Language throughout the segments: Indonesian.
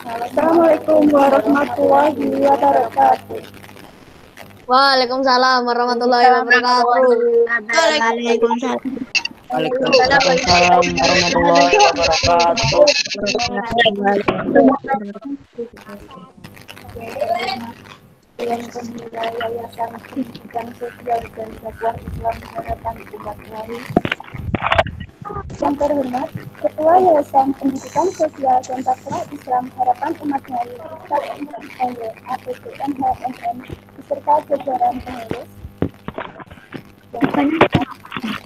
Assalamualaikum warahmatullahi wabarakatuh. Waalaikumsalam warahmatullahi wabarakatuh. Waalaikumsalam. Waalaikumsalam warahmatullahi wabarakatuh. Dewan Pembina Yayasan Pendidikan Sosial dan Dakwah Islam Harapan Umat Melayu. Yang terhormat, Ketua Yayasan Pendidikan Sosial dan Dakwah Islam Harapan Umat Melayu, Ustaz Ibu APPN HMM, beserta jajaran pengurus. Yang terhormat,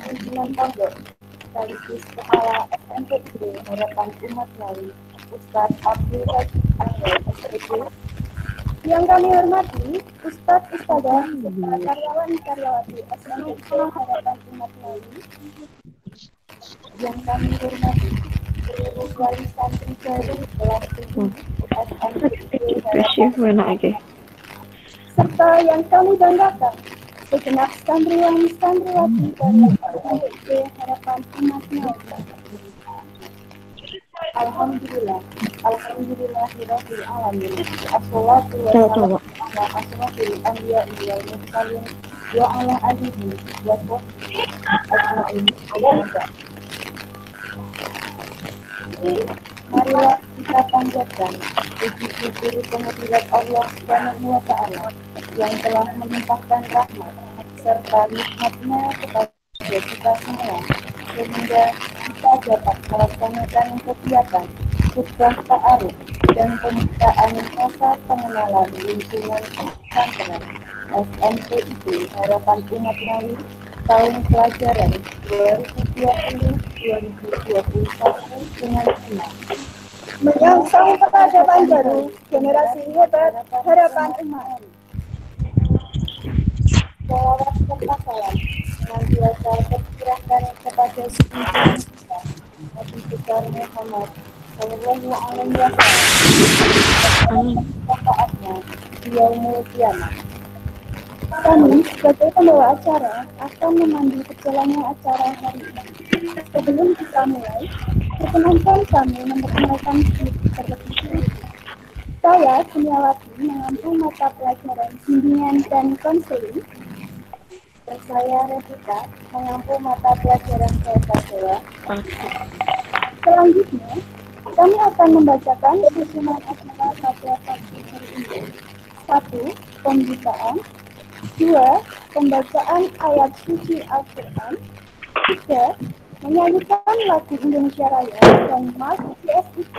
pimpinan pondok, sekaligus Kepala SMPID Harapan Umat Melayu, Ustaz Abdul Razak Ahmad, SPP. Yang kami hormati, Ustadz Ustadzah, serta karyawan-karyawati SMPID Harapan Umat Melayu. Yang kami hormati, seluruh wali santri baru kelas 7 SMPID Harapan Umat Melayu. Serta yang kami banggakan, segenap santriwan-santriwati dari SMPID Harapan Umat Melayu. Alhamdulillah, alhamdulillahirabbil alamin. Assalatu wassalamu ala asyrofil anbiya'i wal mursalin wa ala alihi wa sahbihi ajma'in. Marilah kita panjatkan puji syukur kehadirat Allah Subhanahu wa Ta'ala yang telah melimpahkan rahmat serta nikmatnya kepada kita semua, sehingga kita dapat melaksanakan kegiatan khutbah ta'aruf dan pembukaan masa pengenalan lingkungan pesantren SMPID Harapan Umat Melayu tahun pelajaran 2020-2021 dengan tema menyongsong peradaban baru generasi hebat harapan umat. Salawat serta salam senantiasa tercurahkan kepada junjungan kita Nabi besar Muhammad Sallallahu Alaihi Wasallam. Syafaatnya di yaumul qiyamah. Kami sebagai pembawa acara akan memandu berjalannya acara hari ini. Sebelum kita mulai, perkenankan kami memperkenalkan diri terlebih dahulu. Saya Suniawati mengampu mata pelajaran bimbingan dan konseling. Dan saya Revita mengampu mata pelajaran bahasa Jawa. Selanjutnya, kami akan membacakan susunan acara pada pagi hari ini. 1. Pembukaan. 2. Pembacaan ayat suci Al-Quran. 3. Menyanyikan lagu Indonesia Raya dan Mas CSIP.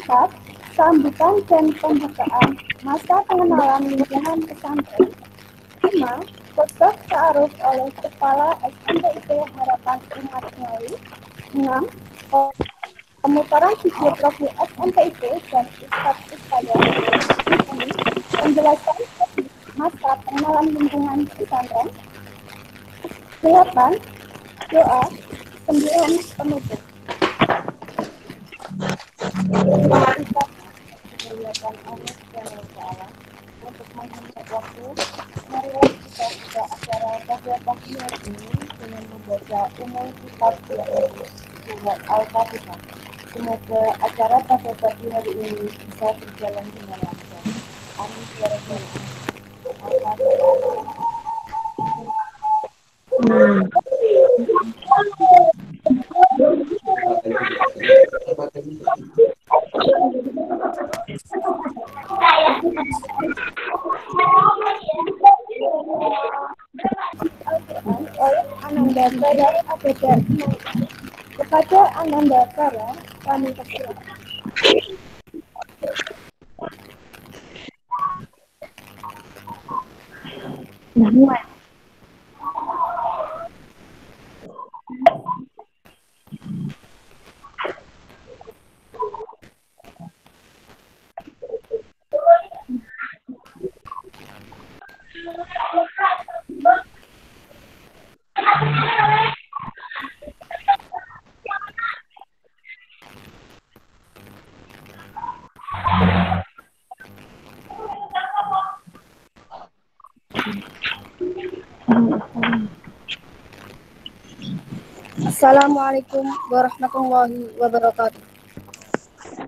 4. Sambutan dan pembukaan masa pengenalan lingkungan pesantren. 5. Khutbah ta'aruf oleh Kepala SMPID Harapan Umat Melayu. 6. Pemutaran video profil SMPID dan Ustadz-Ustadzah. Penjelasan masa pengenalan lingkungan pesantren. 8. Doa 9 penutup. Kita memuliakan Allah Subhanahu wa Ta'ala. Untuk menghemat waktu, marilah kita buka acara pada pagi hari ini dengan membaca umum kitab surat Al-Fatihah. Semoga acara pada pagi hari ini bisa berjalan dengan lancar. Amin ya rabbal Kepada Ananda Kara, kami persilakan. Assalamualaikum warahmatullahi wabarakatuh.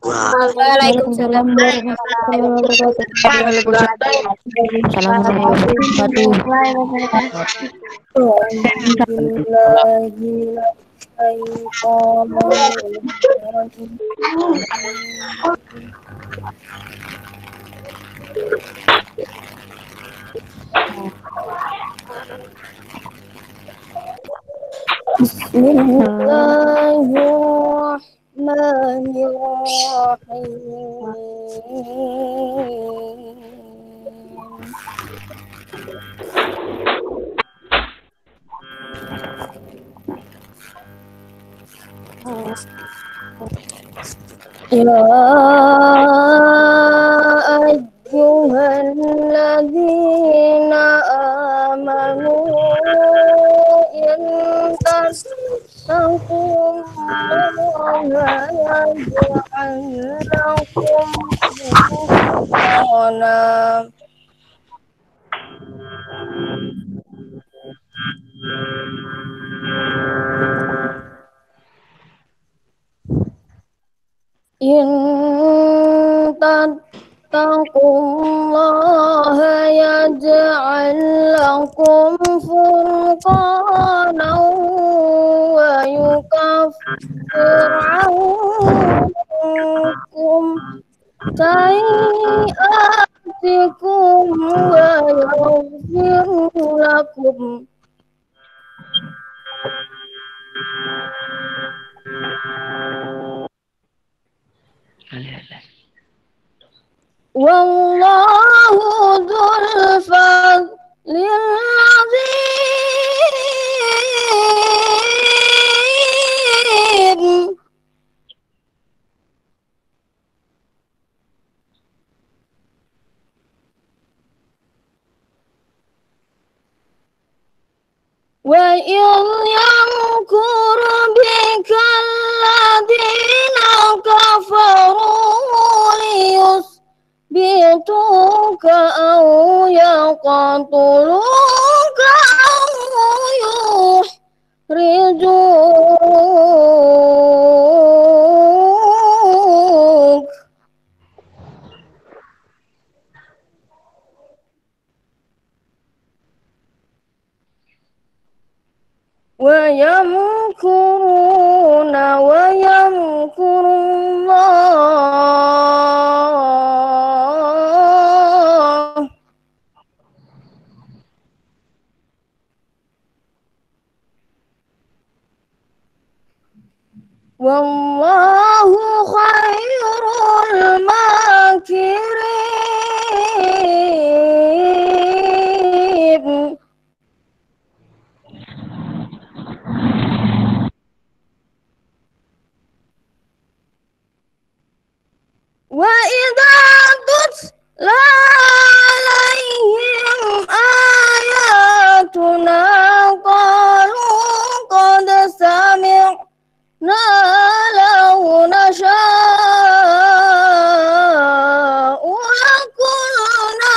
Waalaikumsalam warahmatullahi wabarakatuh. Waalaikumsalam. Assalamualaikum warahmatullahi Bismillahirrahmanirrahim. Ya ayyuhalladzina amanu in tattaqullaha yaj'al lakum furqana in tattaqullaha yaj'al lakum furqana wa yukaffir ankum sayi'atikum wa yaghfir lakum wallahu dzul fadlil azim. Wa yamkuru bika alladhina kafaru liyusbituka aw yaqtuluka aw yukhrijuk. Wa yamkuruna wa yamkurullah wallahu khairul makirin. Wa idza tutla alaihim ayatuna qalu qad sami'na law nasha'u lakulna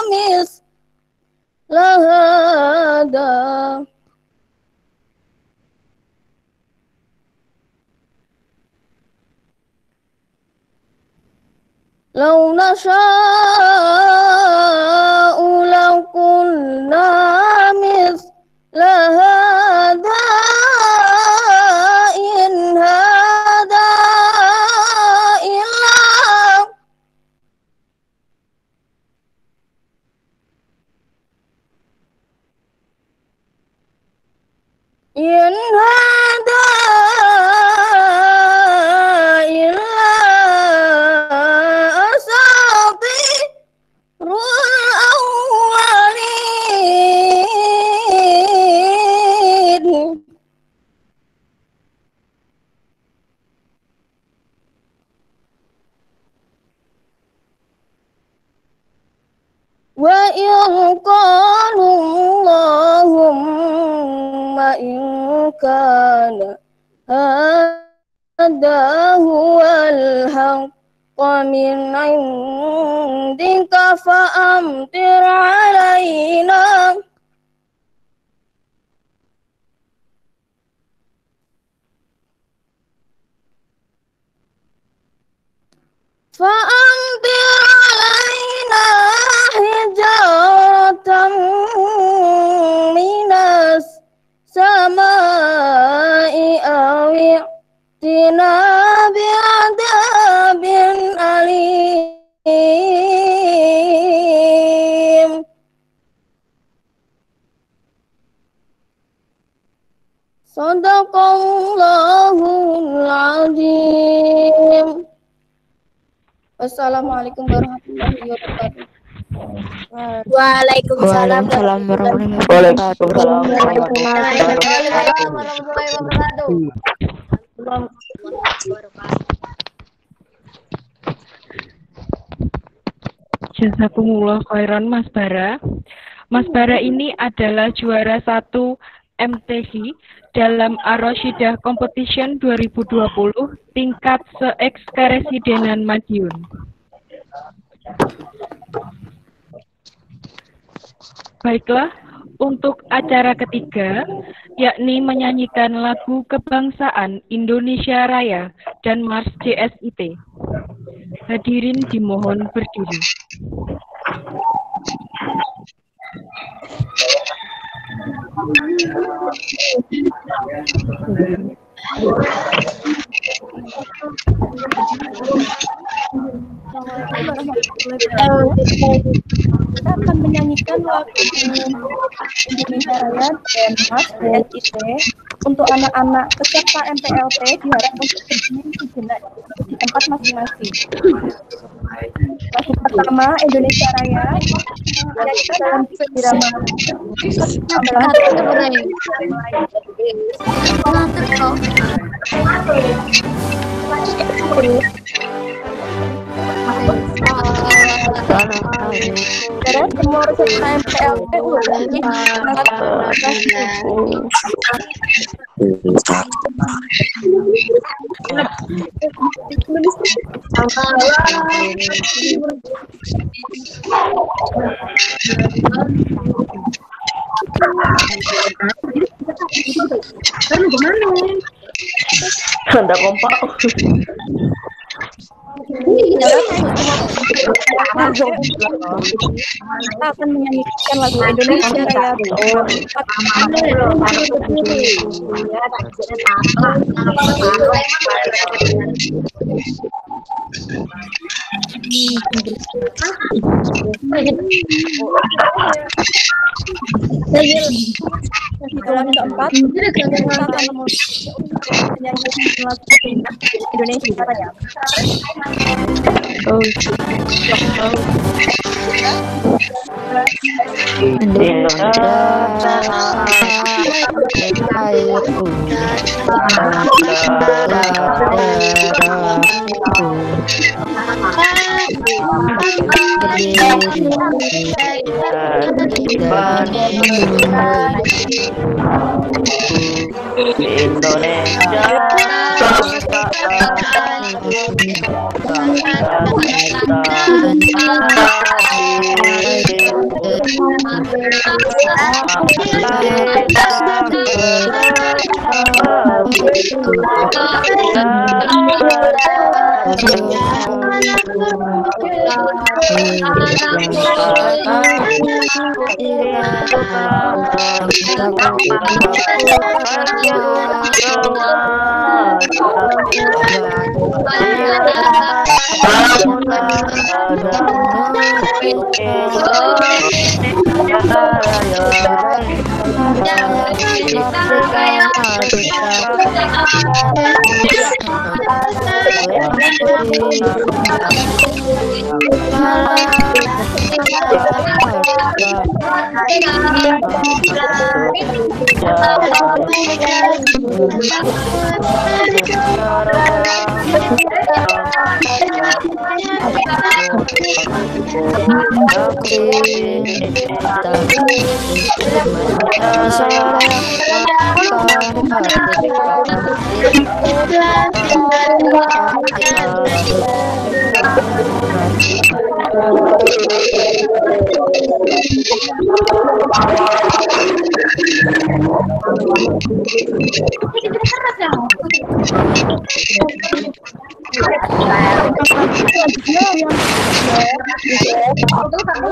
misla hada. Law nasha'u lakulna misla hada in hada illa in hada illa asatirul awwalin. Wa in qalu Allahumma in kana hadha huwal haqqa min indika fa amtir alaina فأمطر علينا حجارة من السماء أو ائتنا بعذاب أليم. Sadaqallahul azim. Wassalamualaikum warahmatullahi wabarakatuh. Waalaikumsalam warahmatullahi wabarakatuh. Jazakumullah khairan Mas Bara. Mas Bara ini adalah juara 1 MTQ dalam Ar-Rasyidah Competition 2020 tingkat se-Ekskaresidenan Madiun. Baiklah, untuk acara ketiga, yakni menyanyikan lagu kebangsaan Indonesia Raya dan Mars JSIT. Hadirin dimohon berdiri. Kita akan menyanyikan lagu Indonesia Raya dan Mas JSIT untuk anak-anak peserta MPLT diharap untuk berdiri sejenak di tempat masing-masing. Lagu pertama Indonesia Raya menyanyikan dalam irama terus semua peserta MPLT Anda kompak. Kita akan menyanyikan lagu Indonesia Raya. Dalam keempat, kita akan menyanyikan lagu Indonesia Raya. selanjutnya yang itu kamu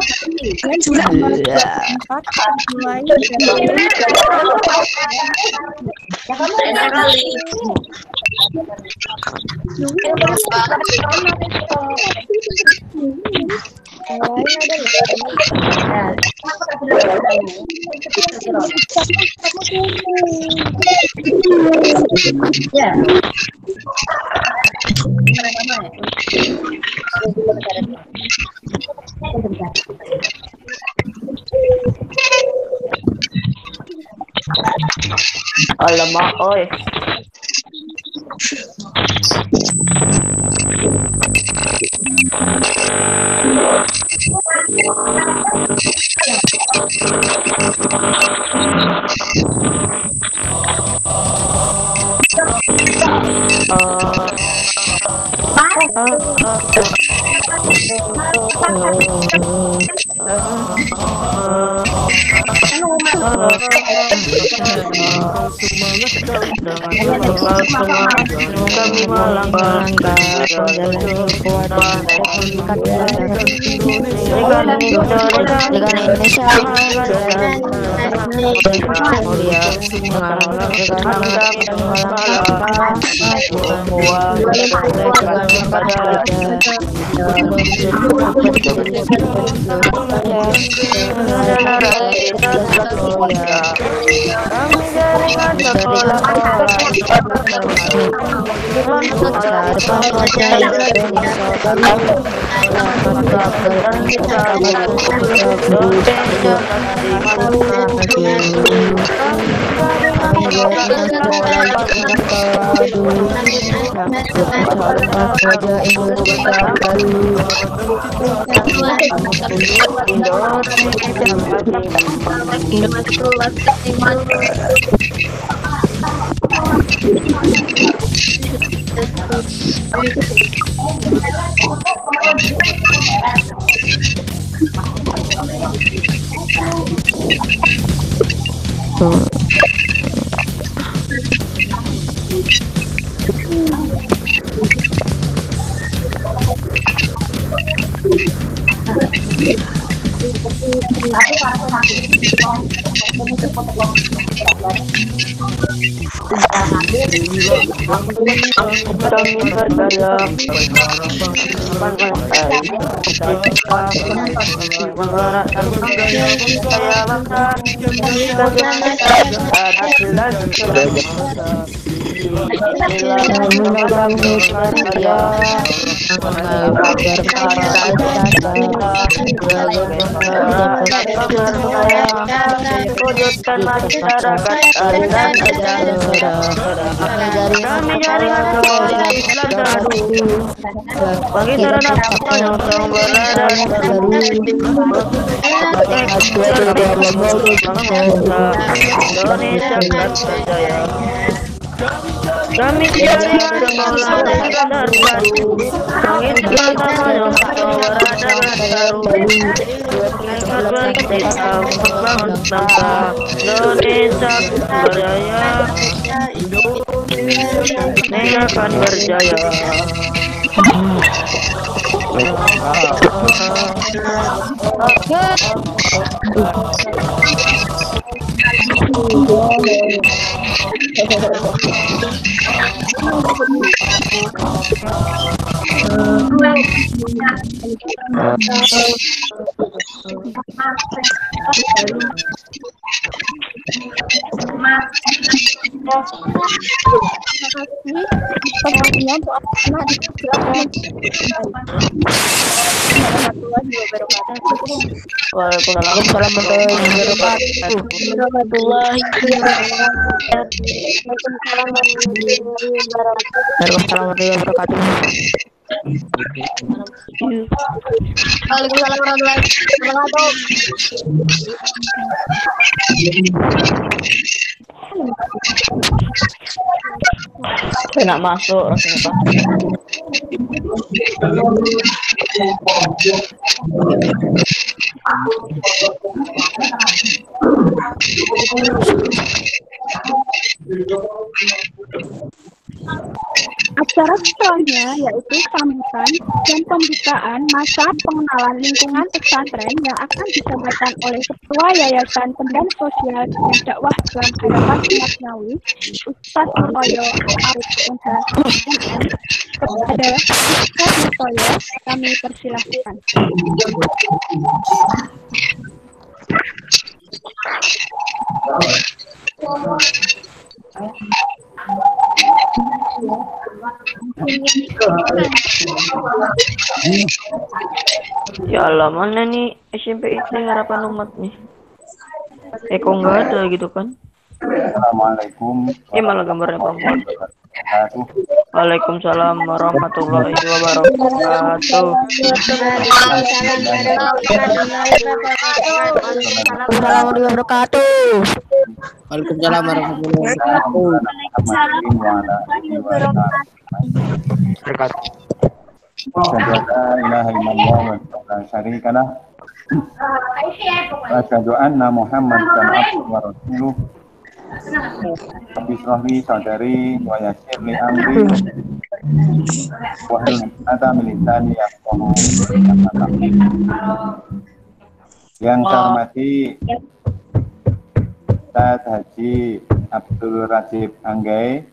empat mulai Ya. Alamak, oi. Kami melangkah dengan Indonesia mulia kami cari sekolah dan baru langit pertama berada baru bangsa Indonesia berjaya Indonesia akan berjaya. Waalaikumsalam warahmatullahi wabarakatuh. Enak masuk rasanya Pak. Acara setelahnya yaitu sambutan dan pembukaan masa pengenalan lingkungan pesantren yang akan disampaikan oleh Ketua Yayasan Pembinaan Sosial dan Dakwah Islam Harapan Umat Ngawi, Ustaz Nurtoyo Arif MH MM. Kepada Ustaz Nurtoyo kami persilahkan. Ya Allah, mana nih SMP itu harapan umat nih? Kok nggak ada gitu kan? Assalamualaikum Malah gambarnya Pak Muhammad. wabarakatuh. Waalaikumsalam warahmatullahi wabarakatuh. Waalaikumsalam warahmatullahi wabarakatuh. Waalaikumsalam warahmatullahi wabarakatuh. La ilaha illallah wa la syarika lah. Wa asyhadu anna Muhammadan abduhu wa rasuluh. Rabbi shrah li sadri wa yassir li amri wa hlul 'uqdatam min lisani yafqahu qawli. Yang saya hormati Ustaz Haji Abdul Rajib Anggai,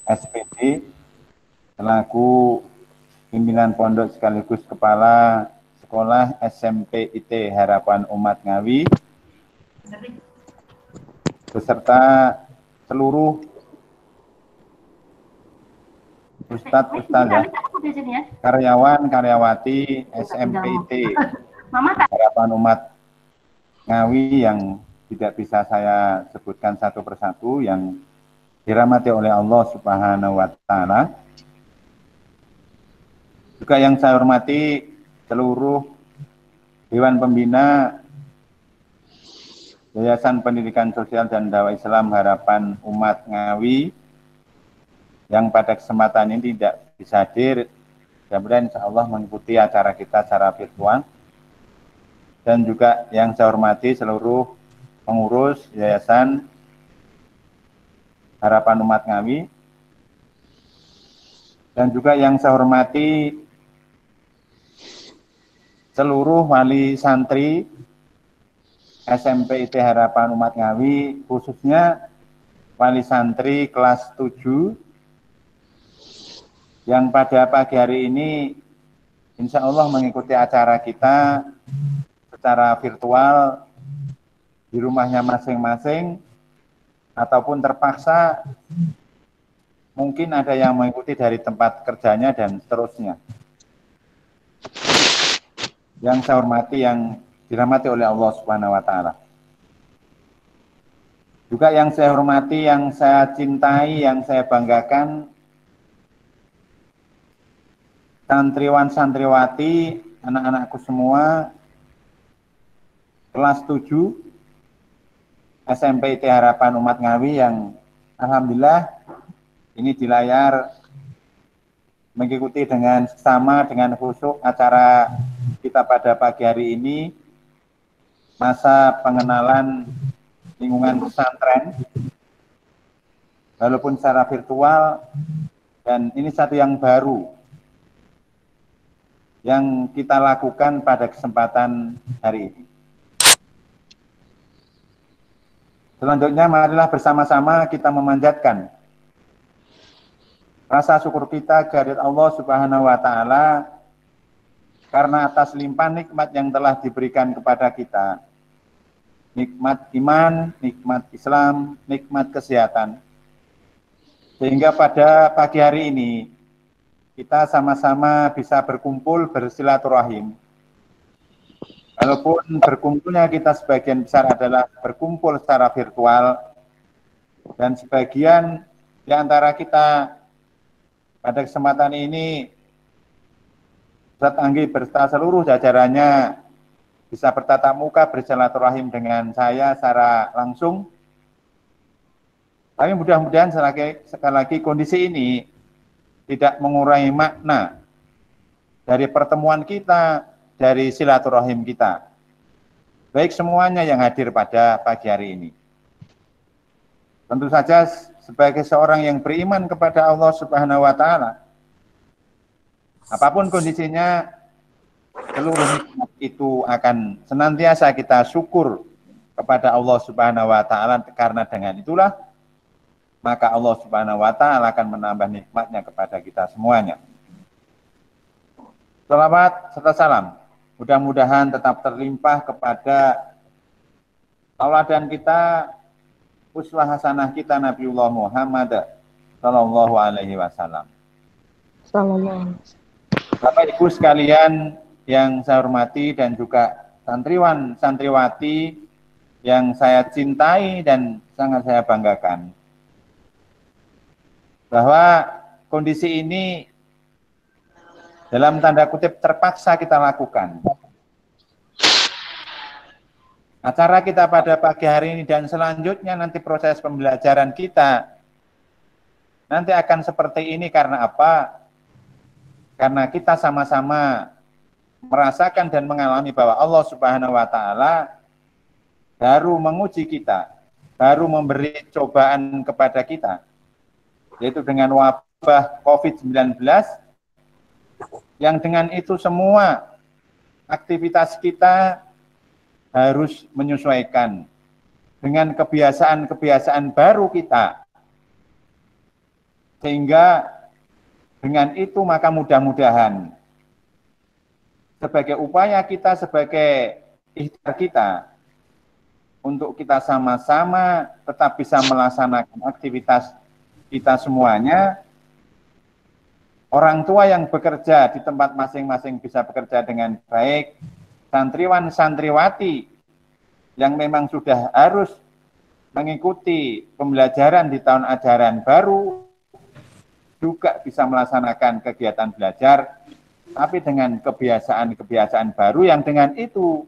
SPD, selaku pimpinan pondok sekaligus kepala sekolah SMP IT Harapan Umat Ngawi, beserta seluruh ustadz ya, karyawan-karyawati SMP IT Harapan Umat Ngawi yang tidak bisa saya sebutkan satu persatu, yang dirahmati oleh Allah Subhanahu wa Ta'ala. Juga yang saya hormati seluruh Dewan Pembina Yayasan Pendidikan Sosial dan Dakwah Islam Harapan Umat Ngawi yang pada kesempatan ini tidak bisa hadir, mudah-mudahan insya Allah mengikuti acara kita secara virtual. Dan juga yang saya hormati seluruh pengurus Yayasan Harapan Umat Ngawi, dan juga yang saya hormati seluruh wali santri SMP IT Harapan Umat Ngawi, khususnya wali santri kelas 7 yang pada pagi hari ini insya Allah mengikuti acara kita secara virtual di rumahnya masing-masing, ataupun terpaksa mungkin ada yang mengikuti dari tempat kerjanya dan seterusnya. Yang saya hormati, yang dirahmati oleh Allah Subhanahu wa Ta'ala. Juga yang saya hormati, yang saya cintai, yang saya banggakan, santriwan santriwati, anak-anakku semua, kelas 7 SMP IT Harapan Umat Ngawi yang alhamdulillah ini di layar mengikuti dengan sama, dengan khusyuk acara kita pada pagi hari ini, masa pengenalan lingkungan pesantren walaupun secara virtual, dan ini satu yang baru yang kita lakukan pada kesempatan hari ini. Selanjutnya marilah bersama-sama kita memanjatkan rasa syukur kita kehadirat Allah Subhanahu wa Ta'ala karena atas limpahan nikmat yang telah diberikan kepada kita. Nikmat iman, nikmat Islam, nikmat kesehatan. Sehingga pada pagi hari ini kita sama-sama bisa berkumpul bersilaturahim. Walaupun berkumpulnya kita sebagian besar adalah berkumpul secara virtual, dan sebagian di antara kita pada kesempatan ini Ustaz Anggi berserta seluruh jajarannya bisa bertatap muka bersilaturahim dengan saya secara langsung. Tapi mudah-mudahan sekali lagi kondisi ini tidak mengurangi makna dari pertemuan kita, dari silaturahim kita. Baik semuanya yang hadir pada pagi hari ini. Tentu saja sebagai seorang yang beriman kepada Allah Subhanahu wa taala, apapun kondisinya, seluruh nikmat itu akan senantiasa kita syukur kepada Allah Subhanahu wa taala, karena dengan itulah maka Allah Subhanahu wa taala akan menambah nikmatnya kepada kita semuanya. Salawat serta salam mudah-mudahan tetap terlimpah kepada tauladan kita, uswah hasanah kita, Nabiullah Muhammad sallallahu alaihi wasallam. Bapak Ibu sekalian yang saya hormati dan juga santriwan santriwati yang saya cintai dan sangat saya banggakan, bahwa kondisi ini dalam tanda kutip terpaksa kita lakukan. Acara kita pada pagi hari ini dan selanjutnya nanti proses pembelajaran kita nanti akan seperti ini. Karena apa? Karena kita sama-sama merasakan dan mengalami bahwa Allah Subhanahu wa taala baru menguji kita, baru memberi cobaan kepada kita, yaitu dengan wabah COVID-19, yang dengan itu semua aktivitas kita harus menyesuaikan dengan kebiasaan-kebiasaan baru kita. Sehingga dengan itu maka mudah-mudahan sebagai upaya kita, sebagai ikhtiar kita, untuk kita sama-sama tetap bisa melaksanakan aktivitas kita semuanya. Orang tua yang bekerja di tempat masing-masing bisa bekerja dengan baik. Santriwan santriwati yang memang sudah harus mengikuti pembelajaran di tahun ajaran baru juga bisa melaksanakan kegiatan belajar, tapi dengan kebiasaan-kebiasaan baru yang dengan itu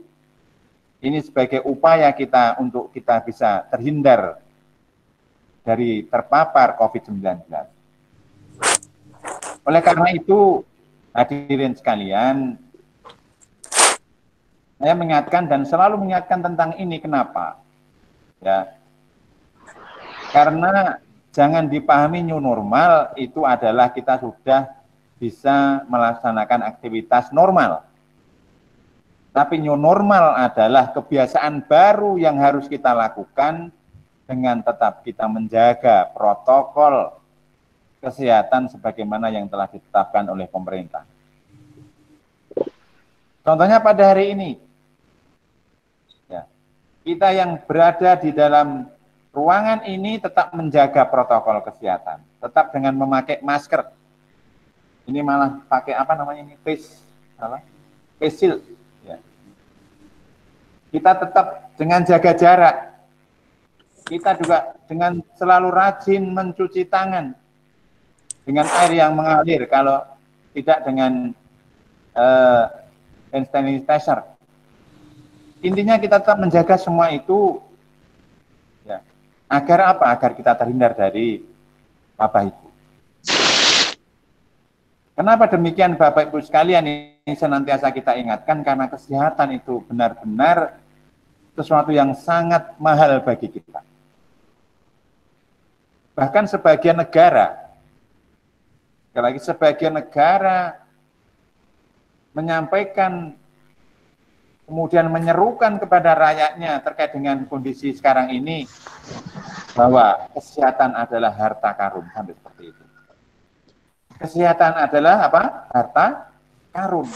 ini sebagai upaya kita untuk kita bisa terhindar dari terpapar COVID-19. Oleh karena itu, hadirin sekalian, saya mengingatkan dan selalu mengingatkan tentang ini. Kenapa? Ya, karena jangan dipahami new normal itu adalah kita sudah bisa melaksanakan aktivitas normal. Tapi new normal adalah kebiasaan baru yang harus kita lakukan dengan tetap kita menjaga protokol kesehatan sebagaimana yang telah ditetapkan oleh pemerintah. Contohnya pada hari ini, ya, kita yang berada di dalam ruangan ini tetap menjaga protokol kesehatan, tetap dengan memakai masker. Ini malah pakai apa namanya ini, face shield. Ya. Kita tetap dengan jaga jarak. Kita juga dengan selalu rajin mencuci tangan dengan air yang mengalir, kalau tidak dengan hand sanitizer. Intinya kita tetap menjaga semua itu, ya, agar apa? Agar kita terhindar dari wabah itu. Kenapa demikian Bapak Ibu sekalian? Ini senantiasa kita ingatkan karena kesehatan itu benar-benar sesuatu yang sangat mahal bagi kita. Bahkan sebagian negara, sekali lagi sebagian negara menyampaikan, kemudian menyerukan kepada rakyatnya terkait dengan kondisi sekarang ini, bahwa kesehatan adalah harta karun, sampai seperti itu. Kesehatan adalah apa? Harta karun.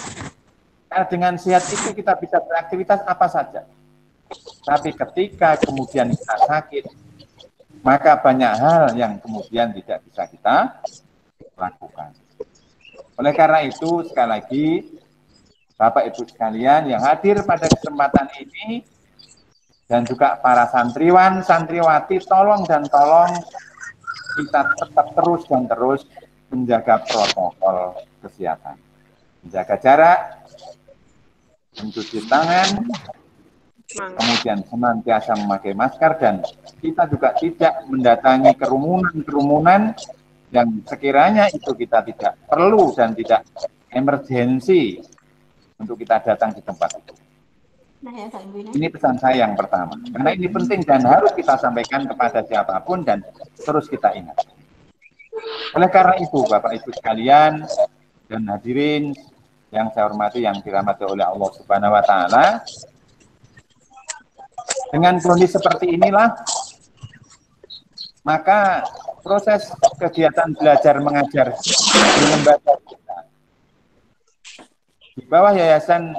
Karena dengan sehat itu kita bisa beraktivitas apa saja. Tapi ketika kemudian kita sakit, maka banyak hal yang kemudian tidak bisa kita lakukan. Oleh karena itu, sekali lagi, Bapak Ibu sekalian yang hadir pada kesempatan ini, dan juga para santriwan, santriwati, tolong kita tetap terus dan terus menjaga protokol kesehatan. Menjaga jarak, mencuci tangan, kemudian senantiasa memakai masker, dan kita juga tidak mendatangi kerumunan-kerumunan yang sekiranya itu kita tidak perlu dan tidak emergensi untuk kita datang di tempat itu. Ini pesan saya yang pertama. Karena ini penting dan harus kita sampaikan kepada siapapun dan terus kita ingat. Oleh karena itu, Bapak Ibu sekalian dan hadirin yang saya hormati, yang dirahmati oleh Allah Subhanahu wa taala, dengan kondisi seperti inilah maka proses kegiatan belajar mengajar di lembaga kita di bawah Yayasan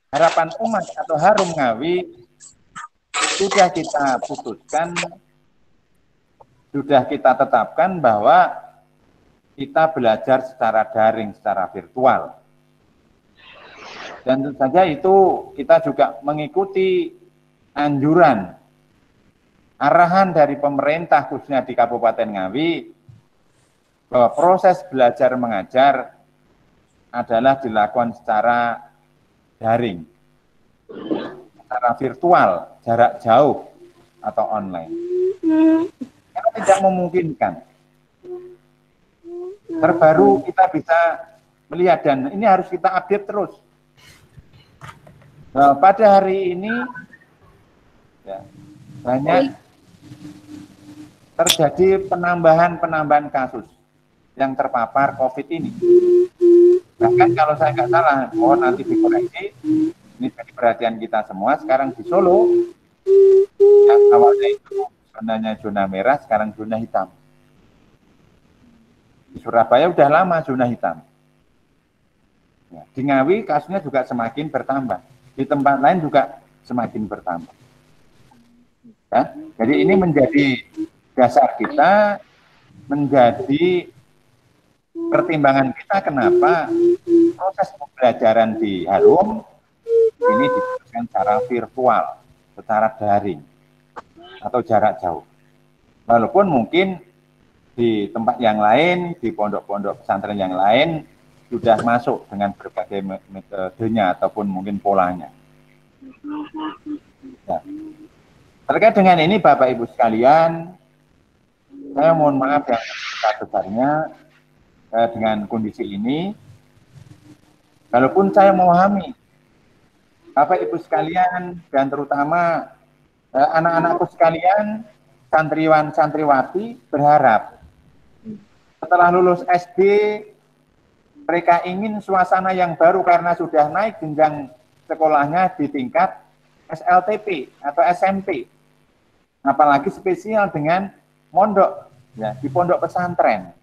Harapan Umat atau Harum Ngawi sudah kita putuskan, sudah kita tetapkan bahwa kita belajar secara daring, secara virtual. Dan tentu saja itu kita juga mengikuti anjuran, arahan dari pemerintah khususnya di Kabupaten Ngawi bahwa proses belajar mengajar adalah dilakukan secara daring, secara virtual, jarak jauh atau online. Karena tidak memungkinkan. Terbaru kita bisa melihat dan ini harus kita update terus. Nah, pada hari ini ya, banyak terjadi penambahan kasus yang terpapar COVID ini. Bahkan kalau saya nggak salah, mohon nanti dikoreksi, ini jadi perhatian kita semua. Sekarang di Solo, yang awalnya itu zonanya zona merah, sekarang zona hitam. Di Surabaya udah lama zona hitam. Ya, di Ngawi kasusnya juga semakin bertambah. Di tempat lain juga semakin bertambah. Ya, jadi ini menjadi dasar kita, menjadi pertimbangan kita kenapa proses pembelajaran di Harum ini dilakukan secara virtual, secara daring atau jarak jauh. Walaupun mungkin di tempat yang lain, di pondok-pondok pesantren yang lain sudah masuk dengan berbagai metodenya ataupun mungkin polanya. Ya. Terkait dengan ini Bapak Ibu sekalian, saya mohon maaf yang besar-besarnya dengan kondisi ini. Walaupun saya memahami Bapak Ibu sekalian dan terutama anak-anakku sekalian, santriwan santriwati berharap setelah lulus SD mereka ingin suasana yang baru karena sudah naik jenjang sekolahnya di tingkat SLTP atau SMP, apalagi spesial dengan mondok ya, di pondok pesantren.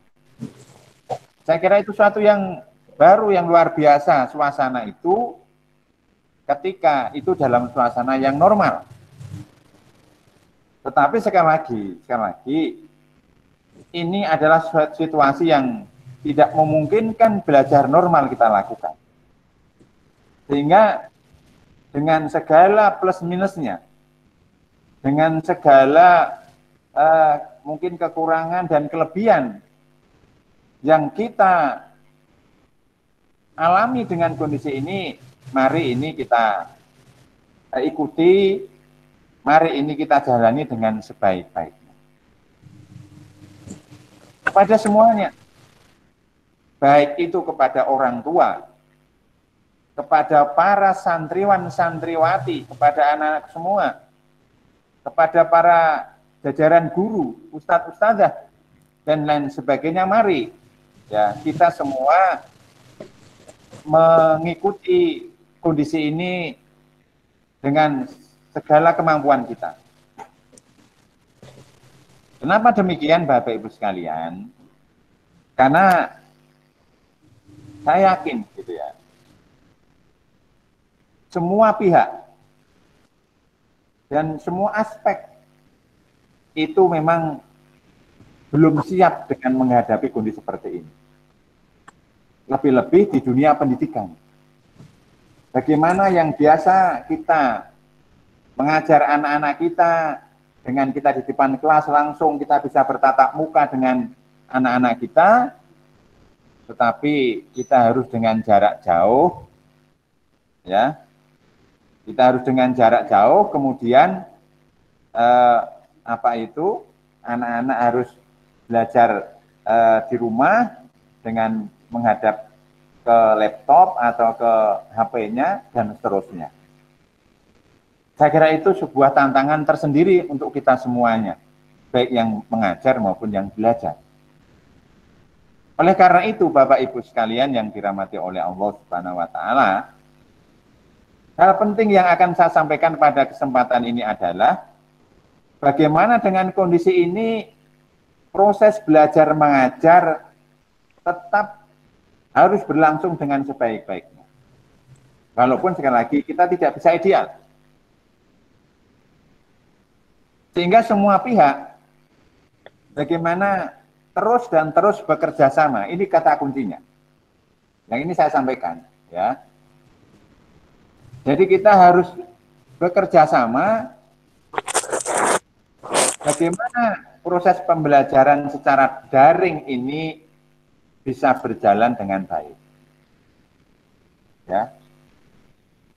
Saya kira itu suatu yang baru, yang luar biasa suasana itu ketika itu dalam suasana yang normal. Tetapi sekali lagi ini adalah situasi yang tidak memungkinkan belajar normal kita lakukan. Sehingga dengan segala plus minusnya, dengan segala mungkin kekurangan dan kelebihan yang kita alami dengan kondisi ini, mari ini kita ikuti, mari ini kita jalani dengan sebaik-baiknya. Kepada semuanya, baik itu kepada orang tua, kepada para santriwan santriwati, kepada anak-anak semua, kepada para jajaran guru, ustadz ustadzah dan lain sebagainya, mari ya kita semua mengikuti kondisi ini dengan segala kemampuan kita. Kenapa demikian Bapak Ibu sekalian? Karena saya yakin gitu ya, semua pihak dan semua aspek itu memang belum siap dengan menghadapi kondisi seperti ini. Lebih-lebih di dunia pendidikan. Bagaimana yang biasa kita mengajar anak-anak kita, dengan kita di depan kelas langsung kita bisa bertatap muka dengan anak-anak kita, tetapi kita harus dengan jarak jauh, ya. Kita harus dengan jarak jauh, kemudian anak-anak harus belajar di rumah dengan menghadap ke laptop atau ke HP-nya dan seterusnya. Saya kira itu sebuah tantangan tersendiri untuk kita semuanya, baik yang mengajar maupun yang belajar. Oleh karena itu, Bapak Ibu sekalian yang dirahmati oleh Allah Subhanahu wa taala, hal penting yang akan saya sampaikan pada kesempatan ini adalah bagaimana dengan kondisi ini proses belajar mengajar tetap harus berlangsung dengan sebaik-baiknya. Walaupun sekali lagi kita tidak bisa ideal. Sehingga semua pihak bagaimana terus dan terus bekerja sama, ini kata kuncinya. Yang ini saya sampaikan, ya. Jadi kita harus bekerja sama bagaimana proses pembelajaran secara daring ini bisa berjalan dengan baik. Ya.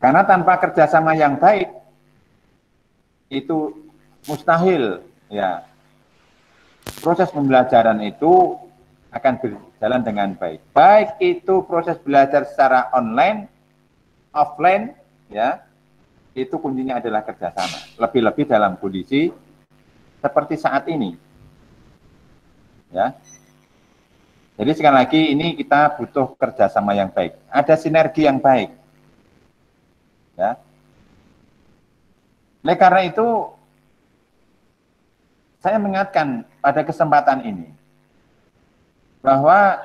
Karena tanpa kerjasama yang baik itu mustahil, ya. Proses pembelajaran itu akan berjalan dengan baik. Baik itu proses belajar secara online, offline, ya, itu kuncinya adalah kerjasama. Lebih-lebih dalam kondisi seperti saat ini, ya. Jadi sekali lagi ini kita butuh kerjasama yang baik. Ada sinergi yang baik, ya. Oleh karena itu, saya mengingatkan pada kesempatan ini bahwa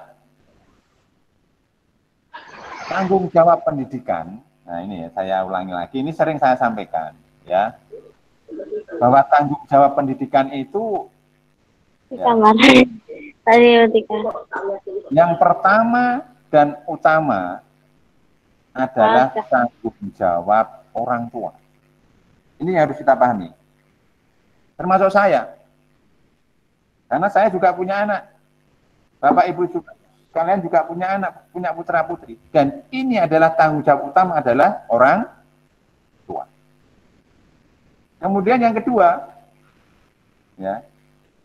tanggung jawab pendidikan, nah ini ya, saya ulangi lagi, ini sering saya sampaikan, ya, bahwa tanggung jawab pendidikan itu ya, yang pertama dan utama adalah tanggung jawab orang tua. Ini harus kita pahami, termasuk saya. Karena saya juga punya anak, Bapak Ibu juga, kalian juga punya anak, punya putra putri, dan ini adalah tanggung jawab utama adalah orang tua. Kemudian yang kedua, ya,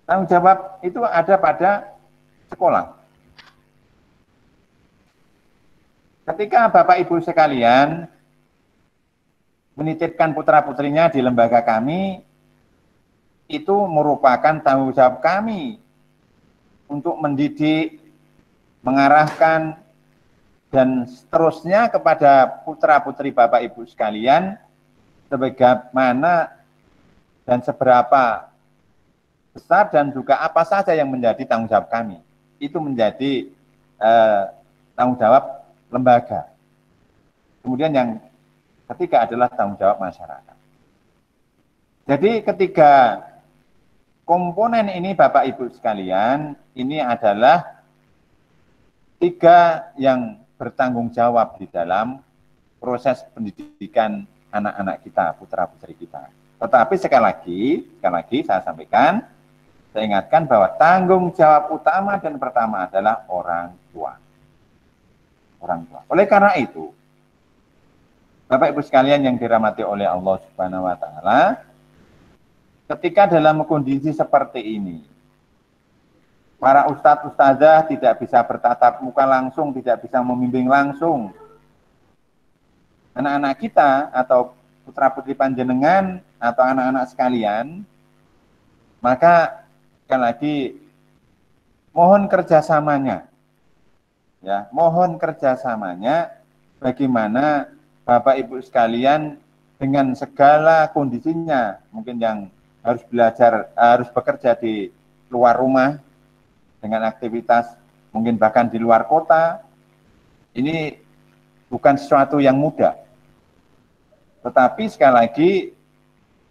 tanggung jawab itu ada pada sekolah. Ketika Bapak Ibu sekalian menitipkan putra putrinya di lembaga kami, itu merupakan tanggung jawab kami untuk mendidik, mengarahkan, dan seterusnya kepada putra-putri Bapak Ibu sekalian, sebagaimana dan seberapa besar dan juga apa saja yang menjadi tanggung jawab kami. Itu menjadi tanggung jawab lembaga. Kemudian yang ketiga adalah tanggung jawab masyarakat. Jadi ketiga komponen ini Bapak Ibu sekalian, ini adalah tiga yang bertanggung jawab di dalam proses pendidikan anak-anak kita, putra-putri kita. Tetapi sekali lagi saya sampaikan, saya ingatkan bahwa tanggung jawab utama dan pertama adalah orang tua. Orang tua. Oleh karena itu, Bapak Ibu sekalian yang dirahmati oleh Allah Subhanahu wa taala, ketika dalam kondisi seperti ini, para ustadz ustadzah tidak bisa bertatap muka langsung, tidak bisa membimbing langsung anak-anak kita atau putra-putri panjenengan atau anak-anak sekalian, maka sekali lagi mohon kerjasamanya, ya, mohon kerjasamanya bagaimana Bapak Ibu sekalian dengan segala kondisinya, mungkin yang harus belajar, harus bekerja di luar rumah dengan aktivitas mungkin bahkan di luar kota, ini bukan sesuatu yang mudah. Tetapi sekali lagi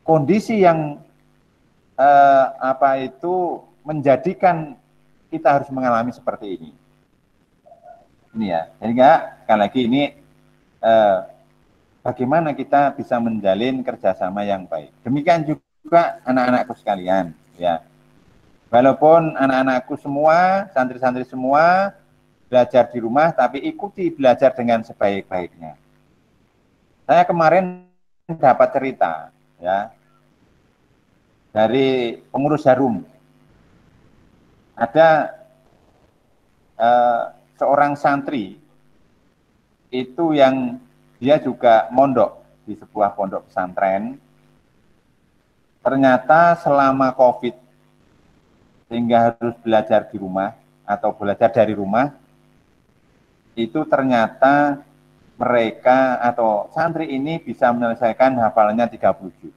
kondisi yang menjadikan kita harus mengalami seperti ini. Ini ya, sehingga sekali lagi ini bagaimana kita bisa menjalin kerjasama yang baik. Demikian juga anak-anakku sekalian, ya. Walaupun anak-anakku semua, santri-santri semua belajar di rumah, tapi ikuti belajar dengan sebaik-baiknya. Saya kemarin dapat cerita, ya, dari pengurus Jarum. Ada seorang santri itu yang dia juga mondok di sebuah pondok pesantren, ternyata selama COVID sehingga harus belajar di rumah atau belajar dari rumah, itu ternyata mereka atau santri ini bisa menyelesaikan hafalannya 30 juz.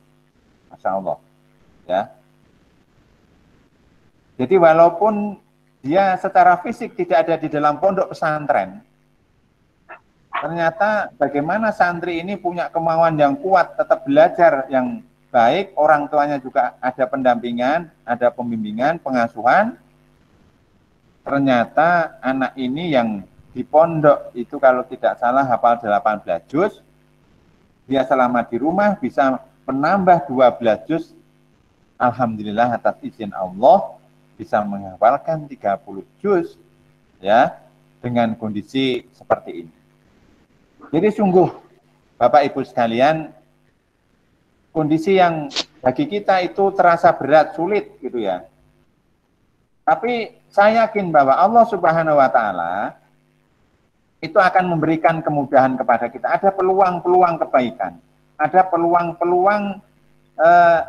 Masya Allah. Ya. Jadi walaupun dia secara fisik tidak ada di dalam pondok pesantren, ternyata bagaimana santri ini punya kemauan yang kuat, tetap belajar yang baik, orang tuanya juga ada pendampingan, ada pembimbingan, pengasuhan. Ternyata anak ini yang di pondok itu kalau tidak salah hafal 18 juz, dia selama di rumah bisa menambah 12 juz. Alhamdulillah atas izin Allah bisa menghafalkan 30 juz ya dengan kondisi seperti ini. Jadi sungguh Bapak Ibu sekalian, kondisi yang bagi kita itu terasa berat, sulit gitu ya. Tapi saya yakin bahwa Allah Subhanahu wa Ta'ala itu akan memberikan kemudahan kepada kita. Ada peluang-peluang kebaikan, ada peluang-peluang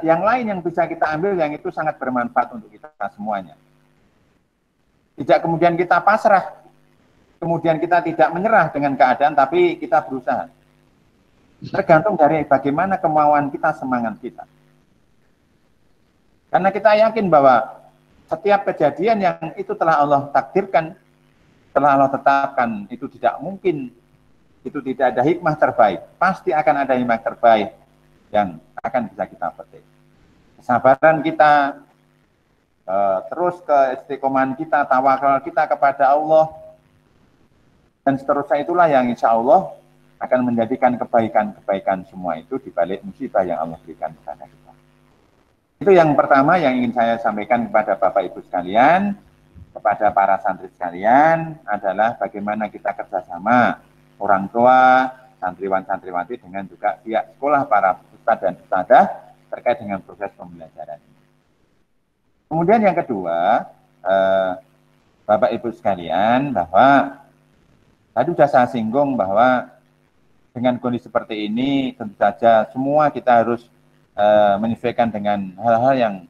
yang lain yang bisa kita ambil yang itu sangat bermanfaat untuk kita semuanya. Tidak kemudian kita pasrah, kemudian kita tidak menyerah dengan keadaan, tapi kita berusaha. Tergantung dari bagaimana kemauan kita, semangat kita. Karena kita yakin bahwa setiap kejadian yang itu telah Allah takdirkan, telah Allah tetapkan, itu tidak mungkin, itu tidak ada hikmah terbaik. Pasti akan ada hikmah terbaik yang akan bisa kita petik. Kesabaran kita, terus keistiqomahan kita, tawakal kita kepada Allah, dan seterusnya itulah yang insya Allah akan menjadikan kebaikan-kebaikan semua itu di balik musibah yang Allah berikan kepada kita. Itu yang pertama yang ingin saya sampaikan kepada Bapak Ibu sekalian, kepada para santri sekalian, adalah bagaimana kita kerjasama orang tua, santriwan-santriwati dengan juga pihak sekolah, para ustadz dan ustadzah terkait dengan proses pembelajaran ini. Kemudian yang kedua, Bapak Ibu sekalian, bahwa tadi sudah saya singgung bahwa dengan kondisi seperti ini tentu saja semua kita harus menyesuaikan dengan hal-hal